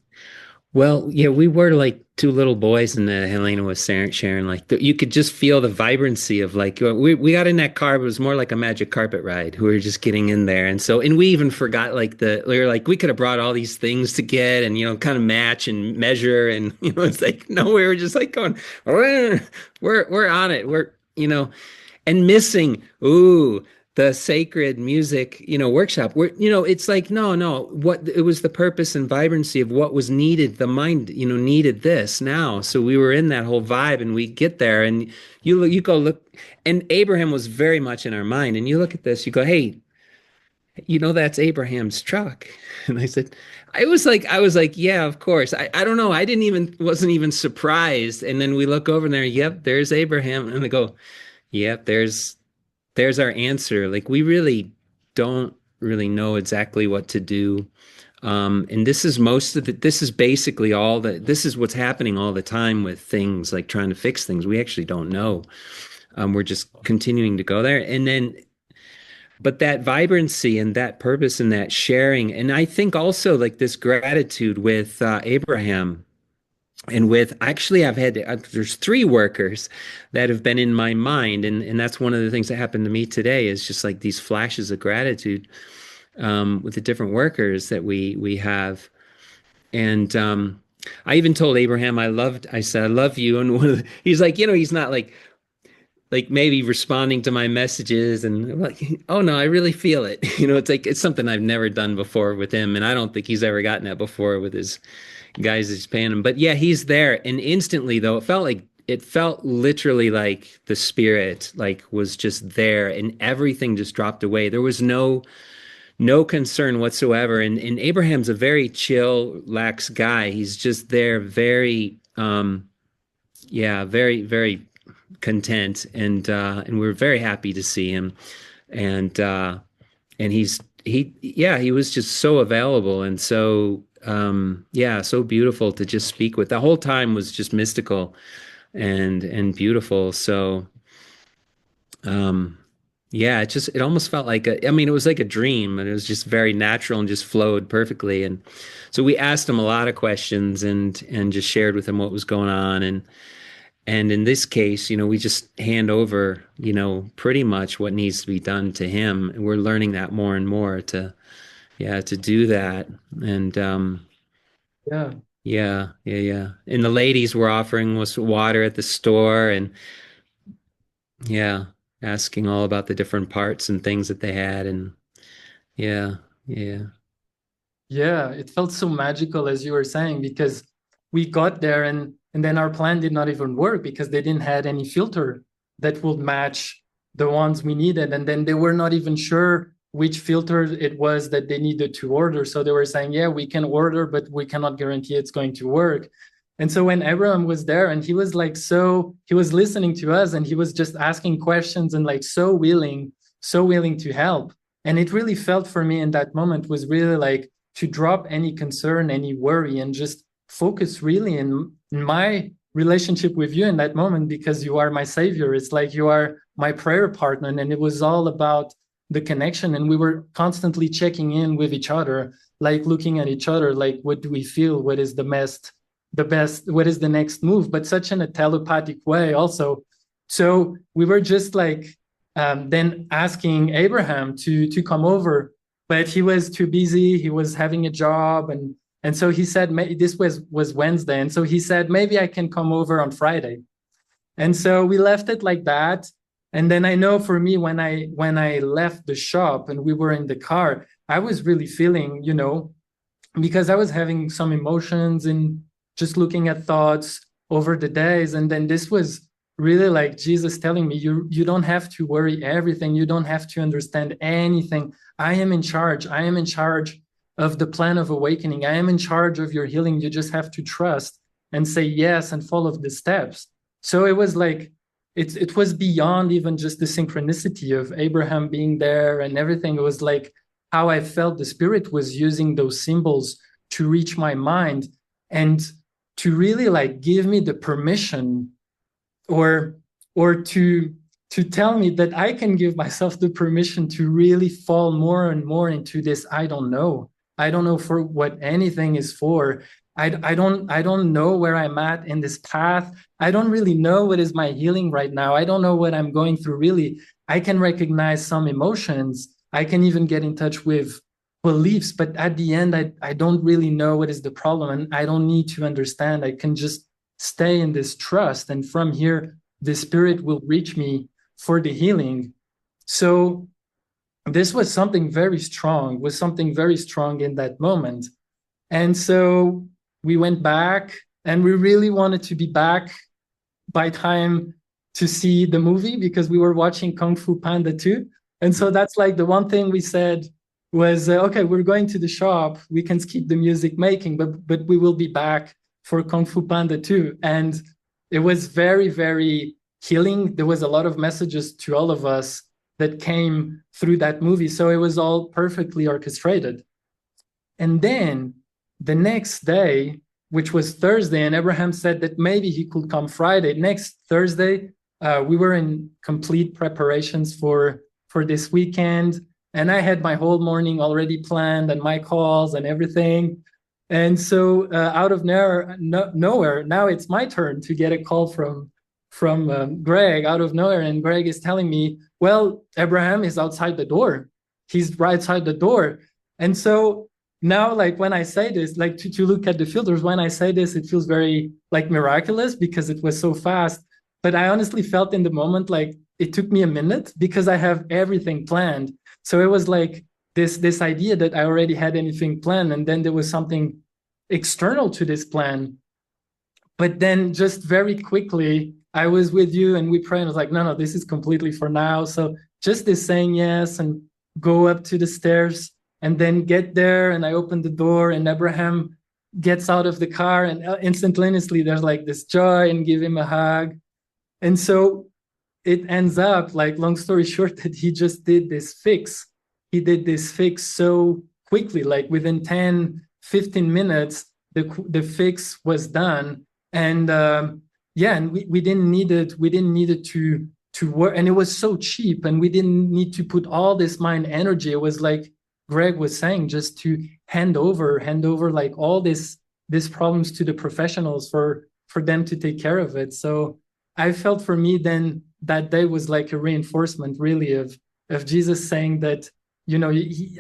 Well, yeah, we were like two little boys, and Helena was sharing like you could just feel the vibrancy of like we got in that car, but it was more like a magic carpet ride. We were just getting in there, and we even forgot like we were like we could have brought all these things to get and kind of match and measure, and it's like no, we were just like going we're on it, and missing the sacred music, workshop where, it's like, no, what it was the purpose and vibrancy of what was needed. The mind, needed this now. So we were in that whole vibe, and we get there, and you go look, and Abraham was very much in our mind, and you look at this, you go, hey, that's Abraham's truck. And I was like, yeah, of course. I don't know. Wasn't even surprised. And then we look over there, yep, there's Abraham. And I go, yep, there's our answer. Like we really don't really know exactly what to do. And this is this is basically this is what's happening all the time with things like trying to fix things. We actually don't know. We're just continuing to go there. But that vibrancy and that purpose and that sharing, and I think also like this gratitude with Abraham. And there's 3 workers that have been in my mind. And that's one of the things that happened to me today is just like these flashes of gratitude with the different workers that we have. And I even told Abraham, I said, I love you. And he's like, he's not like maybe responding to my messages. And I'm like, oh no, I really feel it. It's like, it's something I've never done before with him. And I don't think he's ever gotten that before with his guys he's paying him. But yeah, he's there. And instantly though, it felt literally like the spirit like was just there, and everything just dropped away. There was no concern whatsoever. And Abraham's a very chill, lax guy. He's just there, very very, very content. And we're very happy to see him. And he was just so available, and so so beautiful to just speak with. The whole time was just mystical and beautiful. So Yeah, it almost felt like I mean, it was like a dream, and it was just very natural and just flowed perfectly. And so we asked him a lot of questions and just shared with him what was going on. And in this case, we just hand over, pretty much what needs to be done to him. And we're learning that more and more to do that. And Yeah. yeah. And the ladies were offering us water at the store, and yeah, asking all about the different parts and things that they had. And yeah, yeah. Yeah, it felt so magical as you were saying, because we got there and then our plan did not even work because they didn't had any filter that would match the ones we needed. And then they were not even sure which filter it was that they needed to order. So they were saying, yeah, we can order, but we cannot guarantee it's going to work. And so when Abraham was there and he was like, he was listening to us and he was just asking questions and like so willing to help. And it really felt for me in that moment was really like to drop any concern, any worry, and just focus really in my relationship with you in that moment, because you are my savior. It's like you are my prayer partner. And it was all about the connection. And we were constantly checking in with each other, like looking at each other, like, what do we feel? What is the best, what is the next move? But such in a telepathic way also. So we were just like, then asking Abraham to come over, but he was too busy. He was having a job, and so he said this was Wednesday, and so he said maybe I can come over on Friday, and so we left it like that. And then I know for me when I left the shop and we were in the car, I was really feeling, because I was having some emotions and just looking at thoughts over the days, and then this was really like Jesus telling me, you don't have to worry everything. You don't have to understand anything. I am in charge. I am in charge of the plan of awakening. I am in charge of your healing. You just have to trust and say yes and follow the steps. So it was like, it was beyond even just the synchronicity of Abraham being there and everything. It was like how I felt the spirit was using those symbols to reach my mind and to really like give me the permission or to tell me that I can give myself the permission to really fall more and more into this. I don't know for what anything is for. I don't know where I'm at in this path. I don't really know what is my healing right now. I don't know what I'm going through really. I can recognize some emotions. I can even get in touch with beliefs, but at the end, I don't really know what is the problem, and I don't need to understand. I can just stay in this trust, and from here, the spirit will reach me for the healing. So this was something very strong, in that moment. And so we went back, and we really wanted to be back by time to see the movie because we were watching Kung Fu Panda 2. And so that's like the one thing we said was, okay, we're going to the shop. We can skip the music making, but we will be back for Kung Fu Panda 2. And it was very, very healing. There was a lot of messages to all of us that came through that movie. So it was all perfectly orchestrated. And then the next day, which was Thursday, and Abraham said that maybe he could come Friday. Next Thursday, we were in complete preparations for this weekend. And I had my whole morning already planned and my calls and everything. And so out of nowhere, now it's my turn to get a call from Greg out of nowhere. And Greg is telling me, well, Abraham is outside the door. He's right outside the door. And so now, like when I say this, like to look at the filters, when I say this, it feels very like miraculous because it was so fast. But I honestly felt in the moment like it took me a minute because I have everything planned. So it was like this idea that I already had anything planned, and then there was something external to this plan. But then just very quickly, I was with you and we prayed. And I was like, no, this is completely for now. So just this saying yes and go up to the stairs and then get there. And I opened the door and Abraham gets out of the car and instantaneously there's like this joy and give him a hug. And so it ends up, like, long story short, that he just did this fix. He did this fix so quickly, like within 10, 15 minutes, the fix was done. And and we didn't need it to work, and it was so cheap, and we didn't need to put all this mind energy. It was like Greg was saying, just to hand over like all these problems to the professionals for them to take care of it. So I felt for me then that day was like a reinforcement really of Jesus saying that, you know,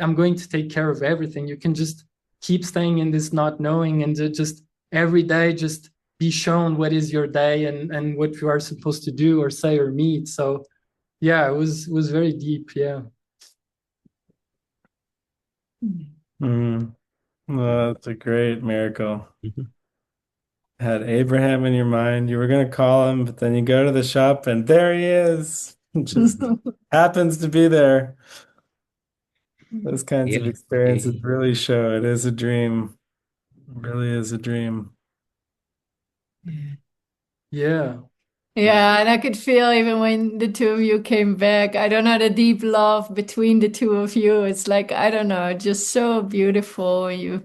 I'm going to take care of everything. You can just keep staying in this not knowing, and just every day just be shown what is your day and what you are supposed to do or say or meet. So yeah, it was very deep. Yeah. Mm. Well, that's a great miracle. Had Abraham in your mind. You were going to call him, but then you go to the shop and there he is. Just happens to be there. Those kinds of experiences really show it is a dream. It really is a dream. Yeah. Yeah, and I could feel even when the two of you came back, I don't know, the deep love between the two of you. It's like, I don't know, just so beautiful. You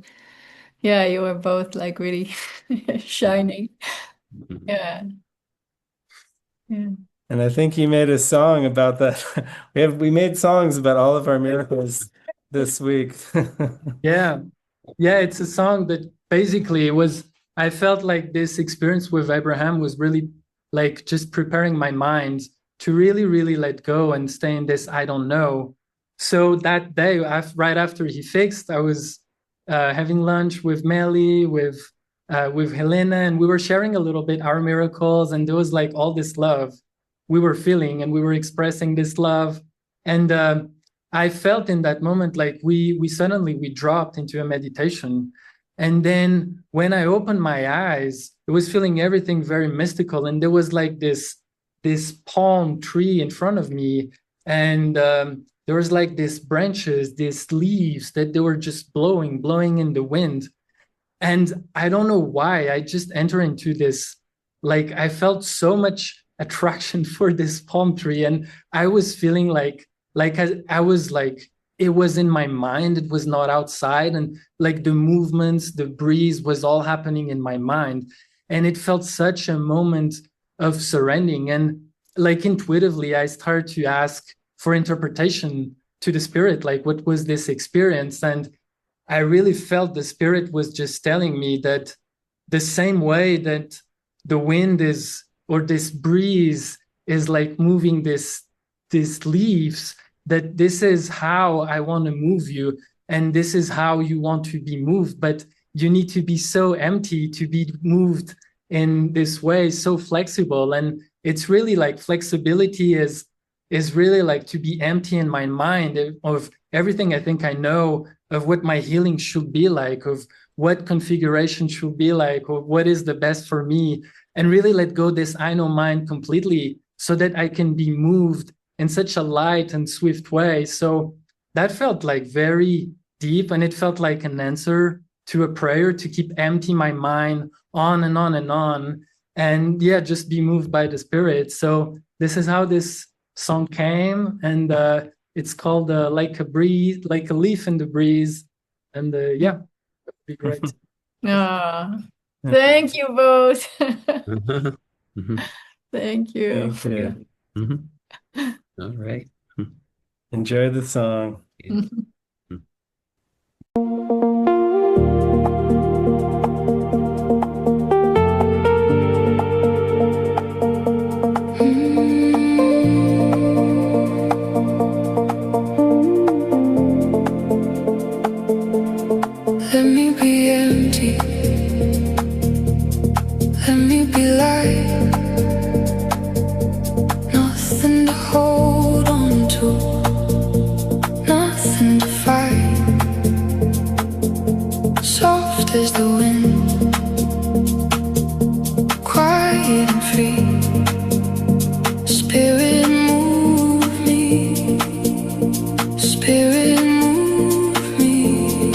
were both like really shining. Yeah. Yeah. And I think he made a song about that. We made songs about all of our miracles this week. Yeah. Yeah, it's a song that basically I felt like this experience with Abraham was really like just preparing my mind to really, really let go and stay in this I don't know. So that day, right after he fixed, I was having lunch with Melly, with Helena, and we were sharing a little bit our miracles, and there was like all this love we were feeling, and we were expressing this love. And I felt in that moment like we suddenly dropped into a meditation. And then when I opened my eyes, it was feeling everything very mystical. And there was like this palm tree in front of me. And there was like these branches, these leaves that they were just blowing in the wind. And I don't know why, I just entered into this, like I felt so much attraction for this palm tree. And I was feeling like I was like, it was in my mind, it was not outside. And like the movements, the breeze was all happening in my mind. And it felt such a moment of surrendering. And like intuitively, I started to ask for interpretation to the spirit, like what was this experience? And I really felt the spirit was just telling me that the same way that the wind is, or this breeze is like moving these leaves, that this is how I want to move you, and this is how you want to be moved. But you need to be so empty to be moved in this way, so flexible. And it's really like flexibility is really like to be empty in my mind of everything I think I know, of what my healing should be like, of what configuration should be like, or what is the best for me, and really let go this I know mind completely, so that I can be moved in such a light and swift way. So that felt like very deep, and it felt like an answer to a prayer to keep empty my mind on and on and on, and yeah, just be moved by the spirit. So this is how this song came, and it's called Like a Breeze, like a leaf in the breeze. And yeah, that'd be great. Thank you both. Thank you. Thank you. All right. Enjoy the song. Yeah. Let me be empty. Let me be light. Nothing to hold on to. Nothing to fight. Soft as the wind. Quiet and free. Spirit move me. Spirit move me.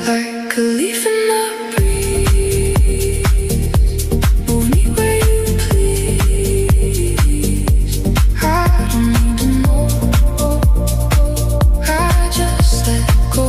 Like a leaf in the breeze. Move me where you please. I don't need to know. I just let go.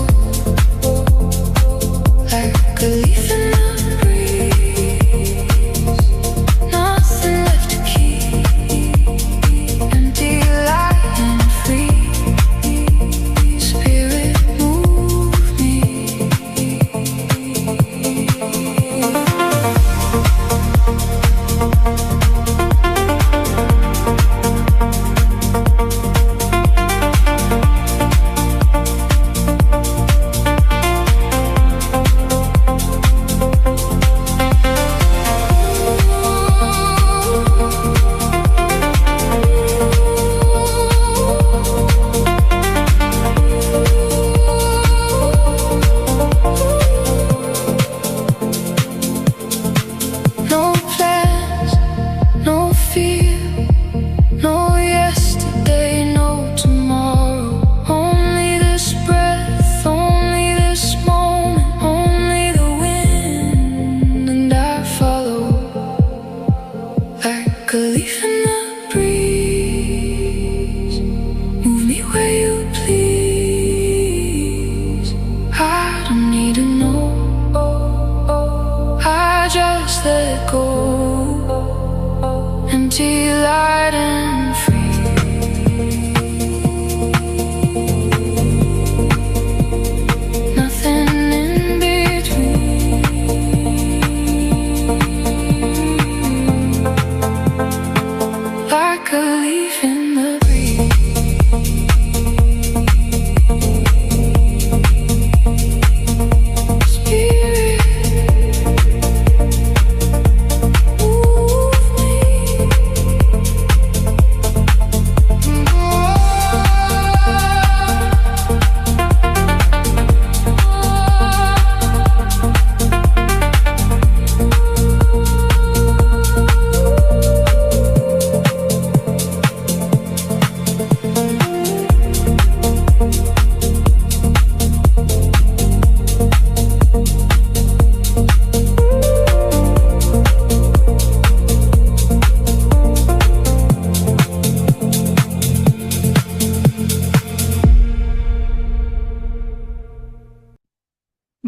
like a leaf in the breeze. Spirit, move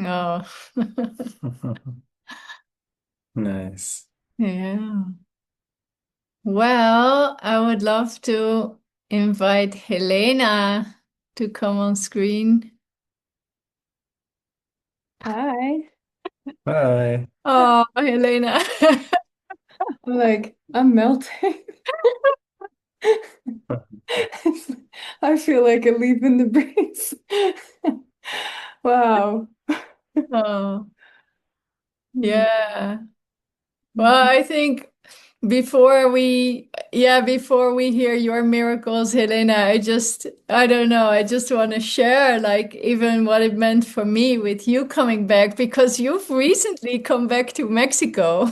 Oh, Nice. yeah. Well, I would love to invite Helena to come on screen. Hi. Bye. Oh, Helena. I'm melting. I feel like a leaf in the breeze. Wow. Oh, yeah. Well, I think before we hear your miracles, Helena, I don't know, I just want to share like even what it meant for me with you coming back because you've recently come back to Mexico.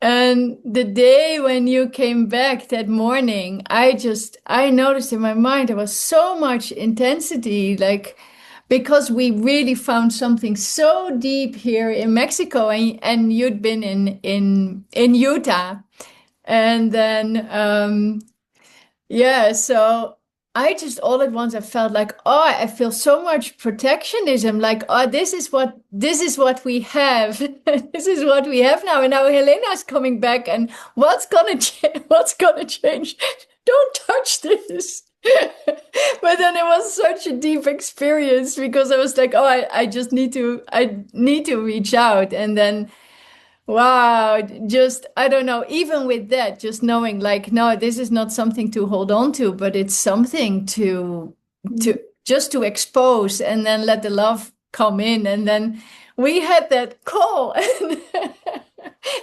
And the day when you came back that morning, I noticed in my mind there was so much intensity, like because we really found something so deep here in Mexico, and you'd been in Utah, and then yeah, so I just all at once I felt like, oh, I feel so much protectionism, like, oh, this is what we have. This is what we have now. And now Helena's coming back and what's gonna change? Don't touch this. But then it was such a deep experience because I was like, oh, I need to reach out. And then wow, just I don't know, even with that, just knowing like, no, this is not something to hold on to, but it's something to just to expose and then let the love come in. And then we had that call and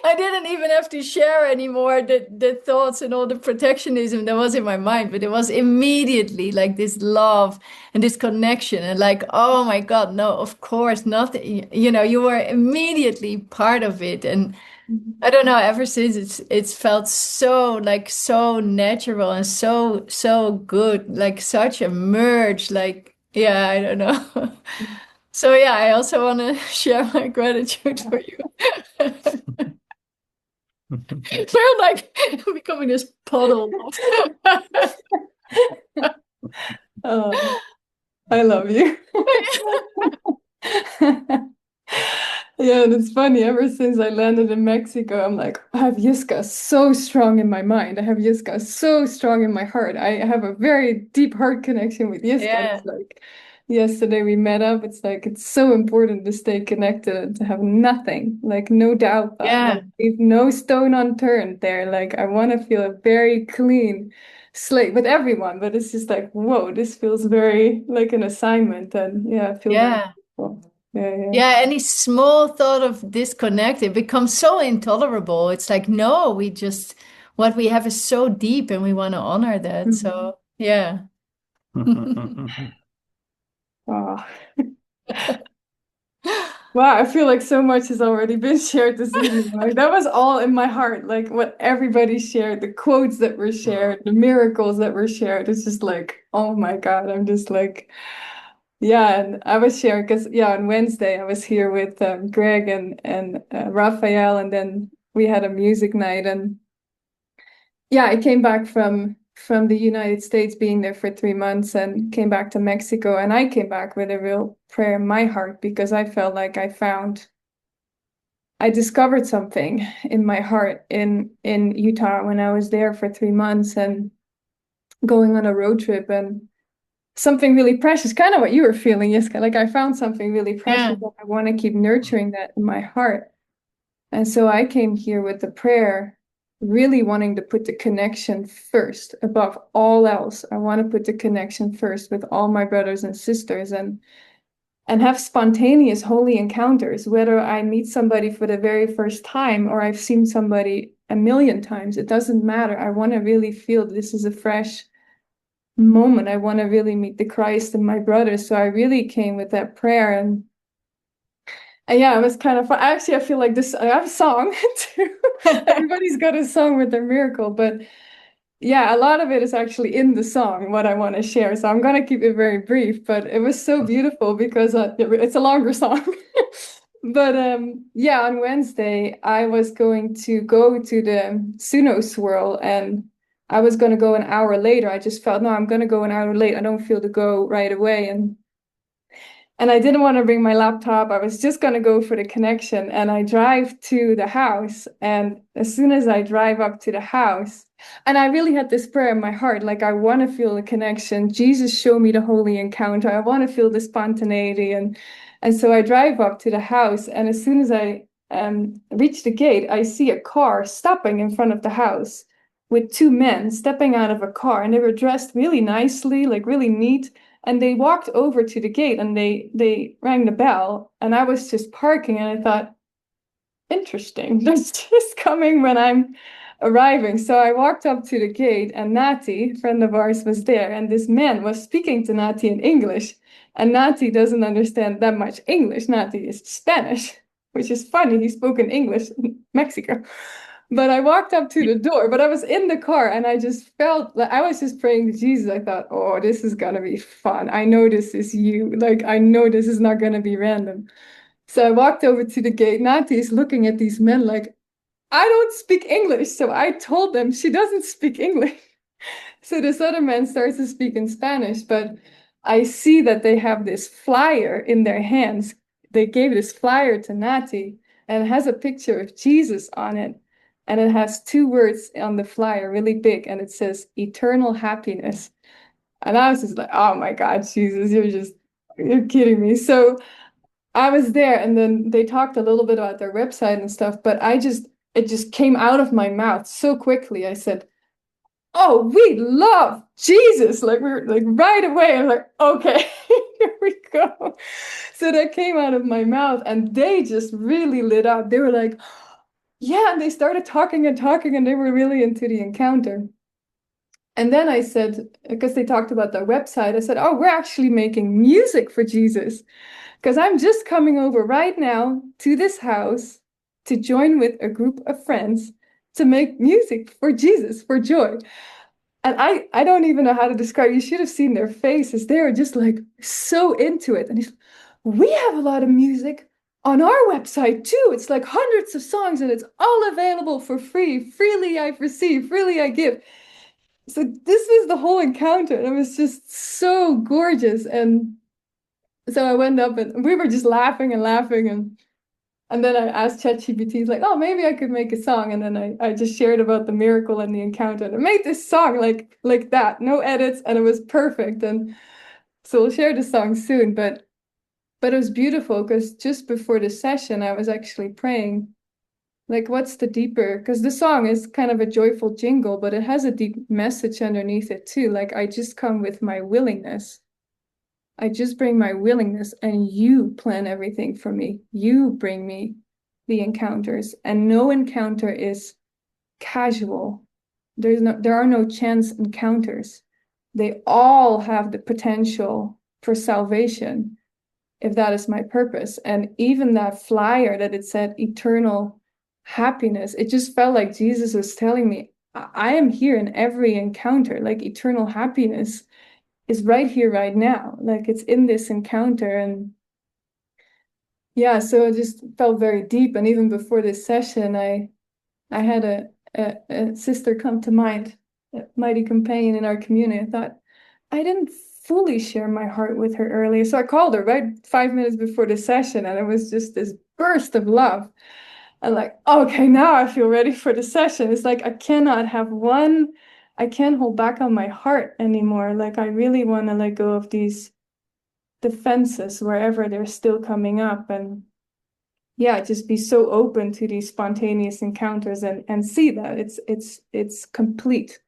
I didn't even have to share anymore the thoughts and all the protectionism that was in my mind, but it was immediately like this love and this connection and like, oh my God, no, of course, nothing, you know, you were immediately part of it. And I don't know, ever since it's felt so like so natural and so good, like such a merge, like yeah, I don't know. So yeah, I also want to share my gratitude for you. We're like becoming this puddle. Oh, I love you. Yeah, and it's funny, ever since I landed in Mexico, I'm like, I have Yiska so strong in my mind. I have Yiska so strong in my heart. I have a very deep heart connection with Yiska. Yeah, It's like yesterday we met up. It's like it's so important to stay connected and to have nothing, like no doubt that yeah, like leave no stone unturned there. Like I want to feel a very clean slate with everyone, but it's just like, whoa, this feels very like an assignment. And yeah, I feel very yeah. grateful. Yeah, Yeah, any small thought of disconnect, it becomes so intolerable. It's like, no, what we have is so deep and we want to honor that. yeah. So, yeah. Wow. Wow, I feel like so much has already been shared this evening. Like that was all in my heart. Like what everybody shared, the quotes that were shared, the miracles that were shared. It's just like, oh my God, I'm just like, yeah. And I was sharing because yeah, on Wednesday I was here with Greg and Raphael, and then we had a music night. And yeah, I came back from the United States, being there for 3 months, and came back to Mexico. And I came back with a real prayer in my heart because I felt like I discovered something in my heart in Utah when I was there for 3 months and going on a road trip, and something really precious, kind of what you were feeling, Yiska. Like I found something really precious Yeah. and I want to keep nurturing that in my heart. And so I came here with the prayer really wanting to put the connection first above all else. I want to put the connection first with all my brothers and sisters, and have spontaneous holy encounters, whether I meet somebody for the very first time or I've seen somebody a million times. It doesn't matter. I want to really feel this is a fresh moment. I want to really meet the Christ in my brothers. So I really came with that prayer, and yeah, it was kind of fun. Actually, I feel like this, I have a song too. Everybody's got a song with their miracle, but yeah, a lot of it is actually in the song, what I want to share. So I'm going to keep it very brief, but it was so beautiful because it's a longer song. But yeah, on Wednesday, I was going to go to the Suno swirl, and I was going to go an hour later. I just felt, no, I'm going to go an hour late. I don't feel to go right away. And I didn't want to bring my laptop. I was just going to go for the connection. And I drive to the house. And as soon as I drive up to the house, and I really had this prayer in my heart, like, I want to feel the connection. Jesus, show me the holy encounter. I want to feel the spontaneity. And so I drive up to the house. And as soon as I reach the gate, I see a car stopping in front of the house with two men stepping out of a car. And they were dressed really nicely, like really neat. And they walked over to the gate and they rang the bell. And I was just parking, and I thought, interesting, they're just coming when I'm arriving. So I walked up to the gate, and Nati, a friend of ours, was there. And this man was speaking to Nati in English. And Nati doesn't understand that much English. Nati is Spanish, which is funny. He spoke in English in Mexico. But I walked up to the door, but I was in the car, and I just felt like I was just praying to Jesus. I thought, oh, this is gonna be fun. I know this is you. Like, I know this is not gonna be random. So I walked over to the gate. Nati is looking at these men like, I don't speak English. So I told them she doesn't speak English. So this other man starts to speak in Spanish, but I see that they have this flyer in their hands. They gave this flyer to Nati, and it has a picture of Jesus on it. And it has two words on the flyer, really big, and it says eternal happiness. And I was just like, oh my God, Jesus, you're kidding me. So I was there, and then they talked a little bit about their website and stuff, but it just came out of my mouth so quickly. I said, oh, we love Jesus. Like, we were like right away. I was like, okay, here we go. So that came out of my mouth, and they just really lit up. They were like, yeah, and they started talking and talking, and they were really into the encounter. And then I said, because they talked about their website, I said, oh, we're actually making music for Jesus, because I'm just coming over right now to this house to join with a group of friends to make music for Jesus, for joy. And I don't even know how to describe. You should have seen their faces. They were just like so into it. And he's, we have a lot of music on our website too. It's like hundreds of songs, and it's all available for free. Freely I receive, freely I give. So this was the whole encounter, and it was just so gorgeous. And so I went up, and we were just laughing and laughing, and then I asked ChatGPT, he's like, oh, maybe I could make a song. And then I just shared about the miracle and the encounter, and I made this song like that, no edits, and it was perfect. And so we'll share the song soon, but it was beautiful, because just before the session, I was actually praying, like, what's the deeper? Because the song is kind of a joyful jingle, but it has a deep message underneath it too. Like, I just come with my willingness. I just bring my willingness, and you plan everything for me. You bring me the encounters, and no encounter is casual. There are no chance encounters. They all have the potential for salvation, if that is my purpose. And even that flyer that it said eternal happiness, it just felt like Jesus was telling me, I am here in every encounter. Like, eternal happiness is right here, right now. Like, it's in this encounter. And yeah, so it just felt very deep. And even before this session, I had a sister come to mind, a mighty companion in our community. I thought, I didn't fully share my heart with her earlier. So I called her right 5 minutes before the session, and it was just this burst of love. And like, okay, now I feel ready for the session. It's like, I can't hold back on my heart anymore. Like, I really want to let go of these defenses wherever they're still coming up. And yeah, just be so open to these spontaneous encounters and see that it's complete.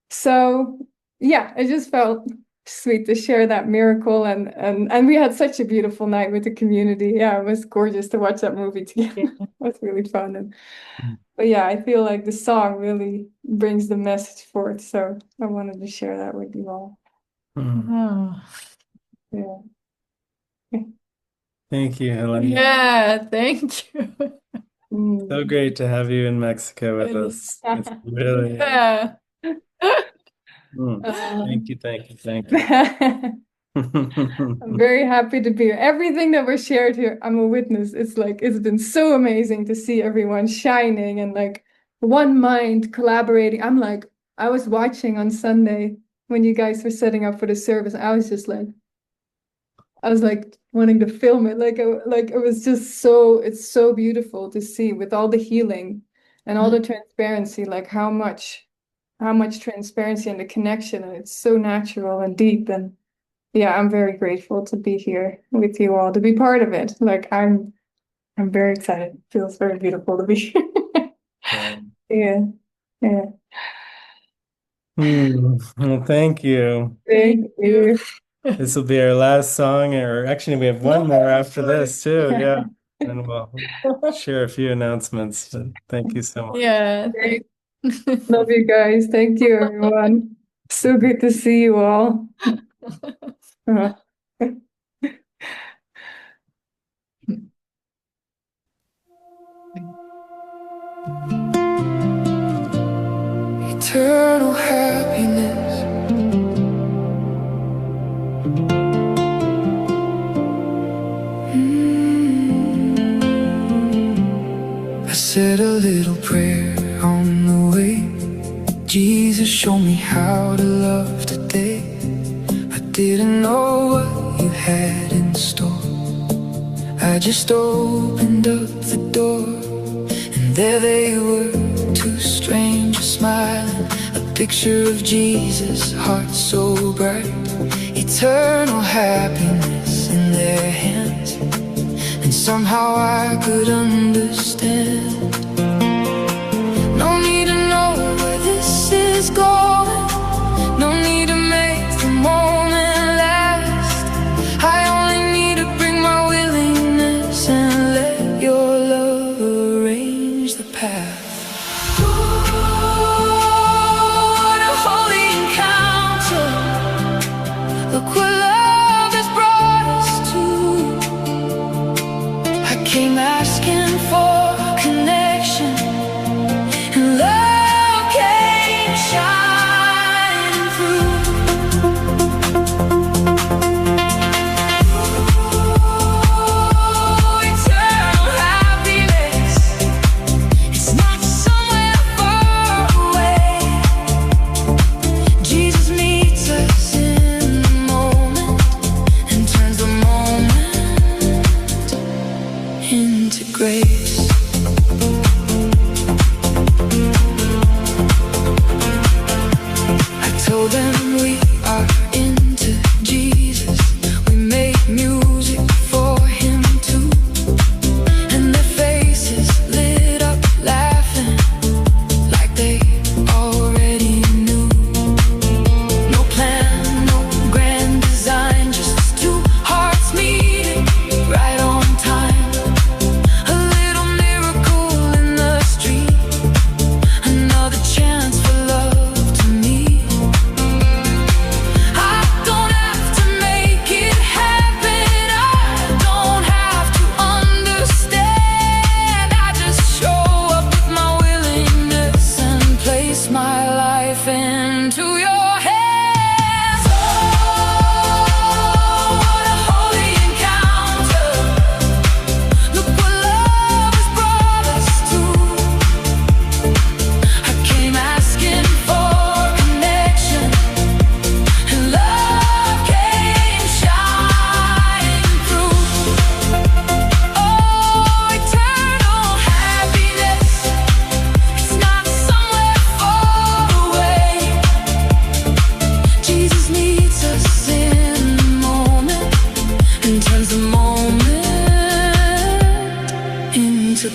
So yeah, it just felt sweet to share that miracle, and we had such a beautiful night with the community. Yeah, it was gorgeous to watch that movie together. It was really fun. But yeah, I feel like the song really brings the message forth. So I wanted to share that with you all. Mm. Yeah. Thank you, Helen. Yeah, thank you. So great to have you in Mexico with us. It's really, Yeah. thank you, thank you, thank you. I'm very happy to be here. Everything that was shared here, I'm a witness. It's like it's been so amazing to see everyone shining and like one mind collaborating. I was watching on Sunday when you guys were setting up for the service. I was like wanting to film it. Like it was just it's so beautiful to see with all the healing and all the transparency, like how much transparency and the connection, and it's so natural and deep. And yeah, I'm very grateful to be here with you all, to be part of it. Like I'm very excited. It feels very beautiful to be here. Yeah. Yeah. Well, thank you. Thank you. This will be our last song, or actually, we have one more after this too. Yeah, and we'll share a few announcements. But thank you so much. Yeah. Love you guys. Thank you, everyone. So good to see you all. Eternal happiness. I said a little prayer on the way. Jesus, show me how to love today. I didn't know what you had in store. I just opened up the door, and there they were, two strangers smiling. A picture of Jesus, heart so bright. Eternal happiness in their hands, and somehow I could understand. No need to know where this is going, no need to make the moment last. I only need to bring my willingness and let your love arrange the path. What a holy encounter. Look what love has brought us to. I came asking for connection, and love came shining through. Oh, eternal happiness. It's not somewhere far away. Jesus meets us in the moment and turns the moment into grace. I told them we are into Jesus. We make music for him too. And their faces lit up laughing like they already knew. No plan, no grand design, just two hearts meeting right on time. A little miracle in the street, another chance for love to meet. I don't have to make it happen, I don't have to understand. I just show up with my willingness and place my life into your hands. Oh, what a holy encounter. Look what love has brought us to. I came asking for connection, and love came shining through. Oh, eternal happiness. It's not somewhere far away.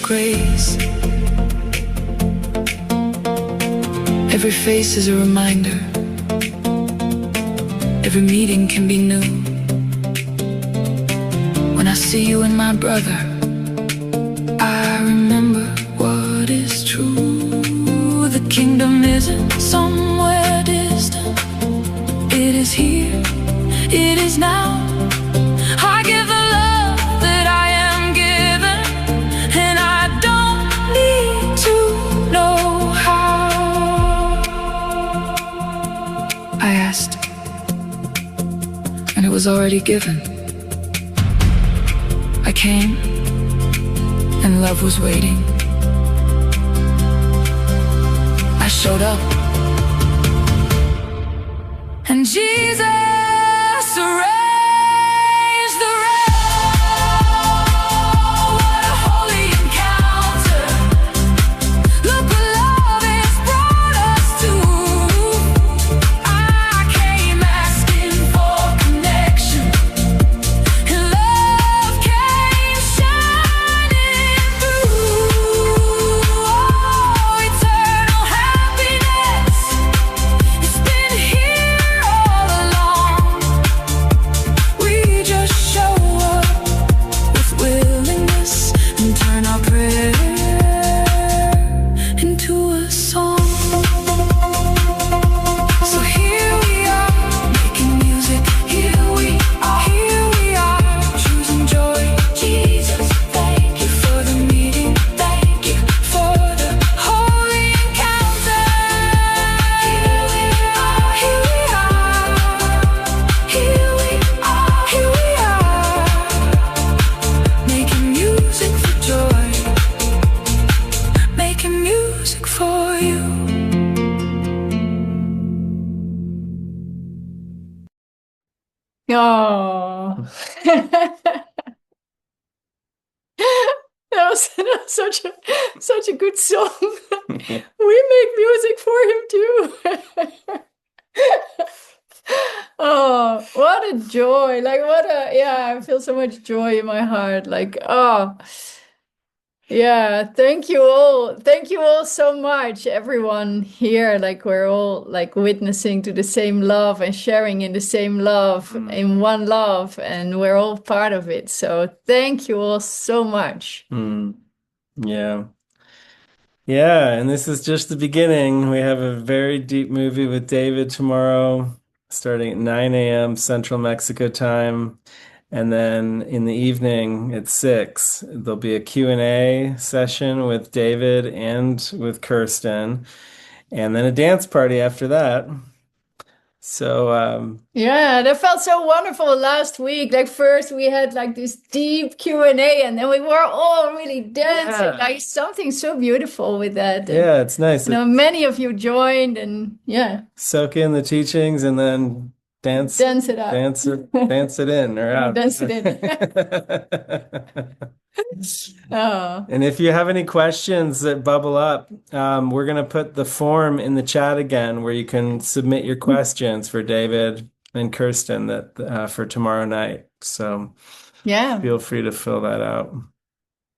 grace. Every face is a reminder. Every meeting can be new. When I see you and my brother, I remember what is true. The kingdom isn't somewhere distant. It is here, it is now. I give the love that I am given, and I don't need to know how. I asked, and it was already given. I came, and love was waiting. I showed up, and Jesus raised the red. What a holy encounter. Look what love has brought us to. I came asking for connection, and love came shining through. Oh, eternal happiness, it's been here all along. We just show up with willingness and turn our prayer into a song. So here we are, making music. Here we are, choosing joy. Jesus, thank you for the meeting. Thank you for the holy encounter. Here we are, here we are, making music for joy, making music for you. Oh, that was such a good song. We make music for him too. Oh, what a joy. Like I feel so much joy in my heart. Like, oh, yeah, thank you all. Thank you all so much, everyone here. Like we're all like witnessing to the same love and sharing in the same love, in one love, and we're all part of it. So thank you all so much. Yeah. Yeah, and this is just the beginning. We have a very deep movie with David tomorrow, starting at 9 a.m. Central Mexico time. And then in the evening at 6, there'll be a Q&A session with David and with Kirsten, and then a dance party after that. So, Yeah, that felt so wonderful last week. Like first we had like this deep Q&A, and then we were all really dancing. Yeah. Like something so beautiful with that. And, yeah, it's nice. you know, many of you joined, and yeah, Soak in the teachings and then dance it out. dance it in or out. Dance it in. Oh. And if you have any questions that bubble up, we're going to put the form in the chat again where you can submit your questions for David and Kirsten that for tomorrow night. So Yeah. feel free to fill that out.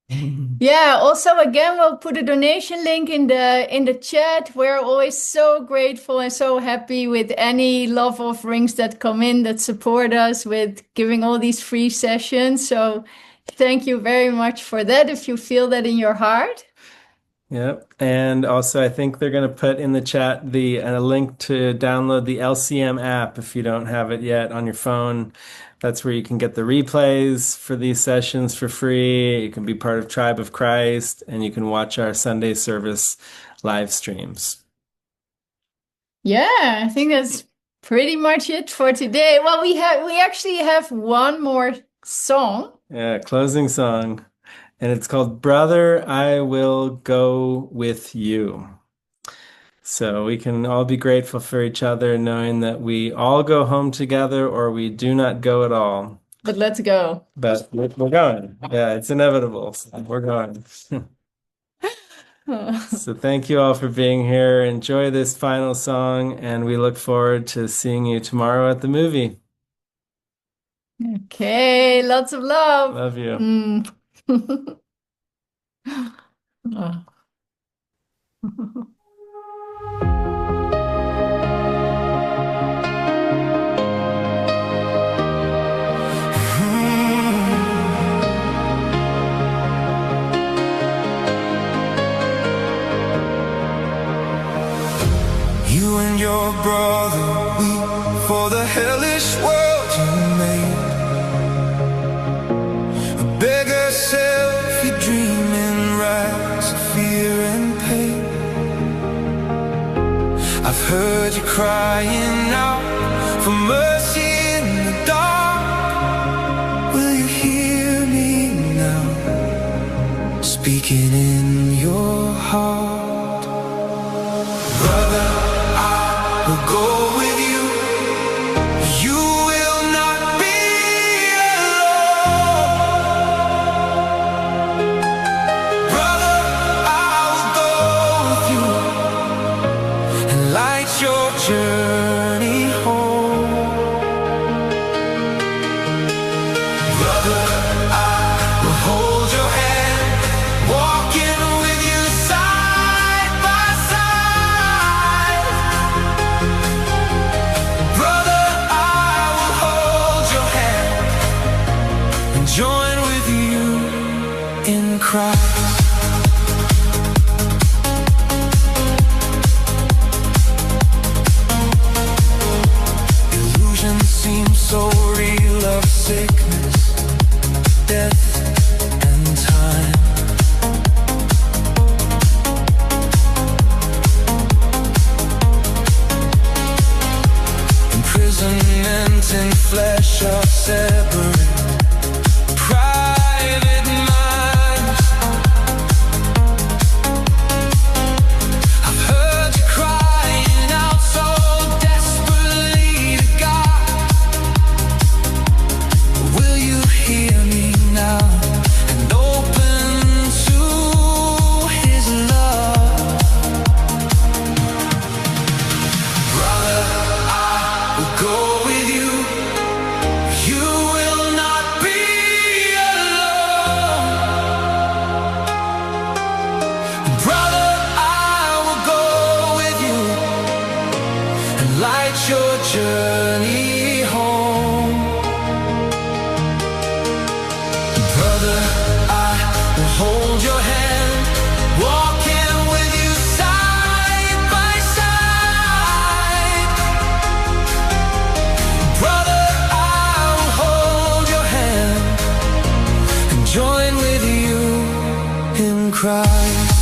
Yeah, also again we'll put a donation link in the chat. We're always so grateful and so happy with any love offerings that come in that support us with giving all these free sessions. So thank you very much for that if you feel that in your heart. Yep. And also, I think they're going to put in the chat a link to download the LCM app if you don't have it yet on your phone. That's where you can get the replays for these sessions for free. You can be part of Tribe of Christ, and you can watch our Sunday service live streams. Yeah, I think that's pretty much it for today. Well, we actually have one more song. Yeah, closing song. And it's called Brother, I Will Go With You. So we can all be grateful for each other, knowing that we all go home together or we do not go at all. But let's go. But we're going. Yeah, it's inevitable. So we're going. So thank you all for being here. Enjoy this final song, and we look forward to seeing you tomorrow at the movie. Okay, lots of love. Love you. Oh. You and your brother weep for the hellish world you made. A beggar self-dreaming rags of fear and pain. I've heard you crying out for mercy in the dark. Will you hear me now, speaking in your heart? Brother, will go with you. You will not be alone. Brother, I will go with you and light your journey home. Brother, I will hold your hand, walking with you side by side. Brother, I will hold your hand and join with you in Christ. Illusions seem so real of sickness, death, and time. Imprisonment in flesh are separate, private minds. I've heard you crying out so desperately to God. Will you hear me now and open to His love? Brother, I will go with you. You will not be alone. Brother, I will go with you and light your journey home. Brother, I will hold your hand, walking with you side by side. Brother, I will hold your hand and join with you in Christ.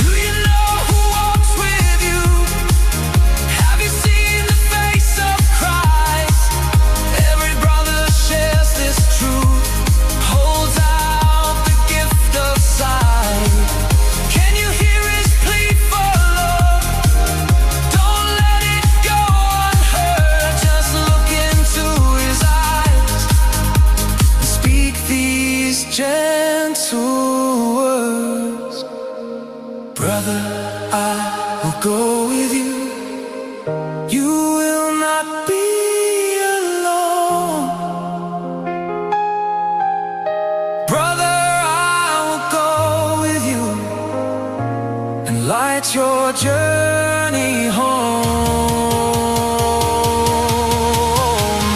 Do you know who walks with you? Have you seen the face of Christ? Every brother shares this truth, holds out the gift of sight. Can you hear his plea for love? Don't let it go unheard. Just look into his eyes and speak these gentle words. Brother, I will go with you. You will not be alone. Brother, I will go with you and light your journey home.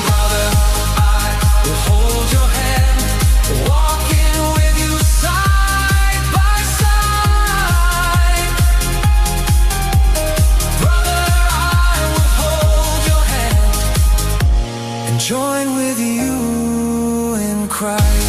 Brother, I will hold your hand, walking with you side by side. Brother, I will hold your hand and join with you in Christ.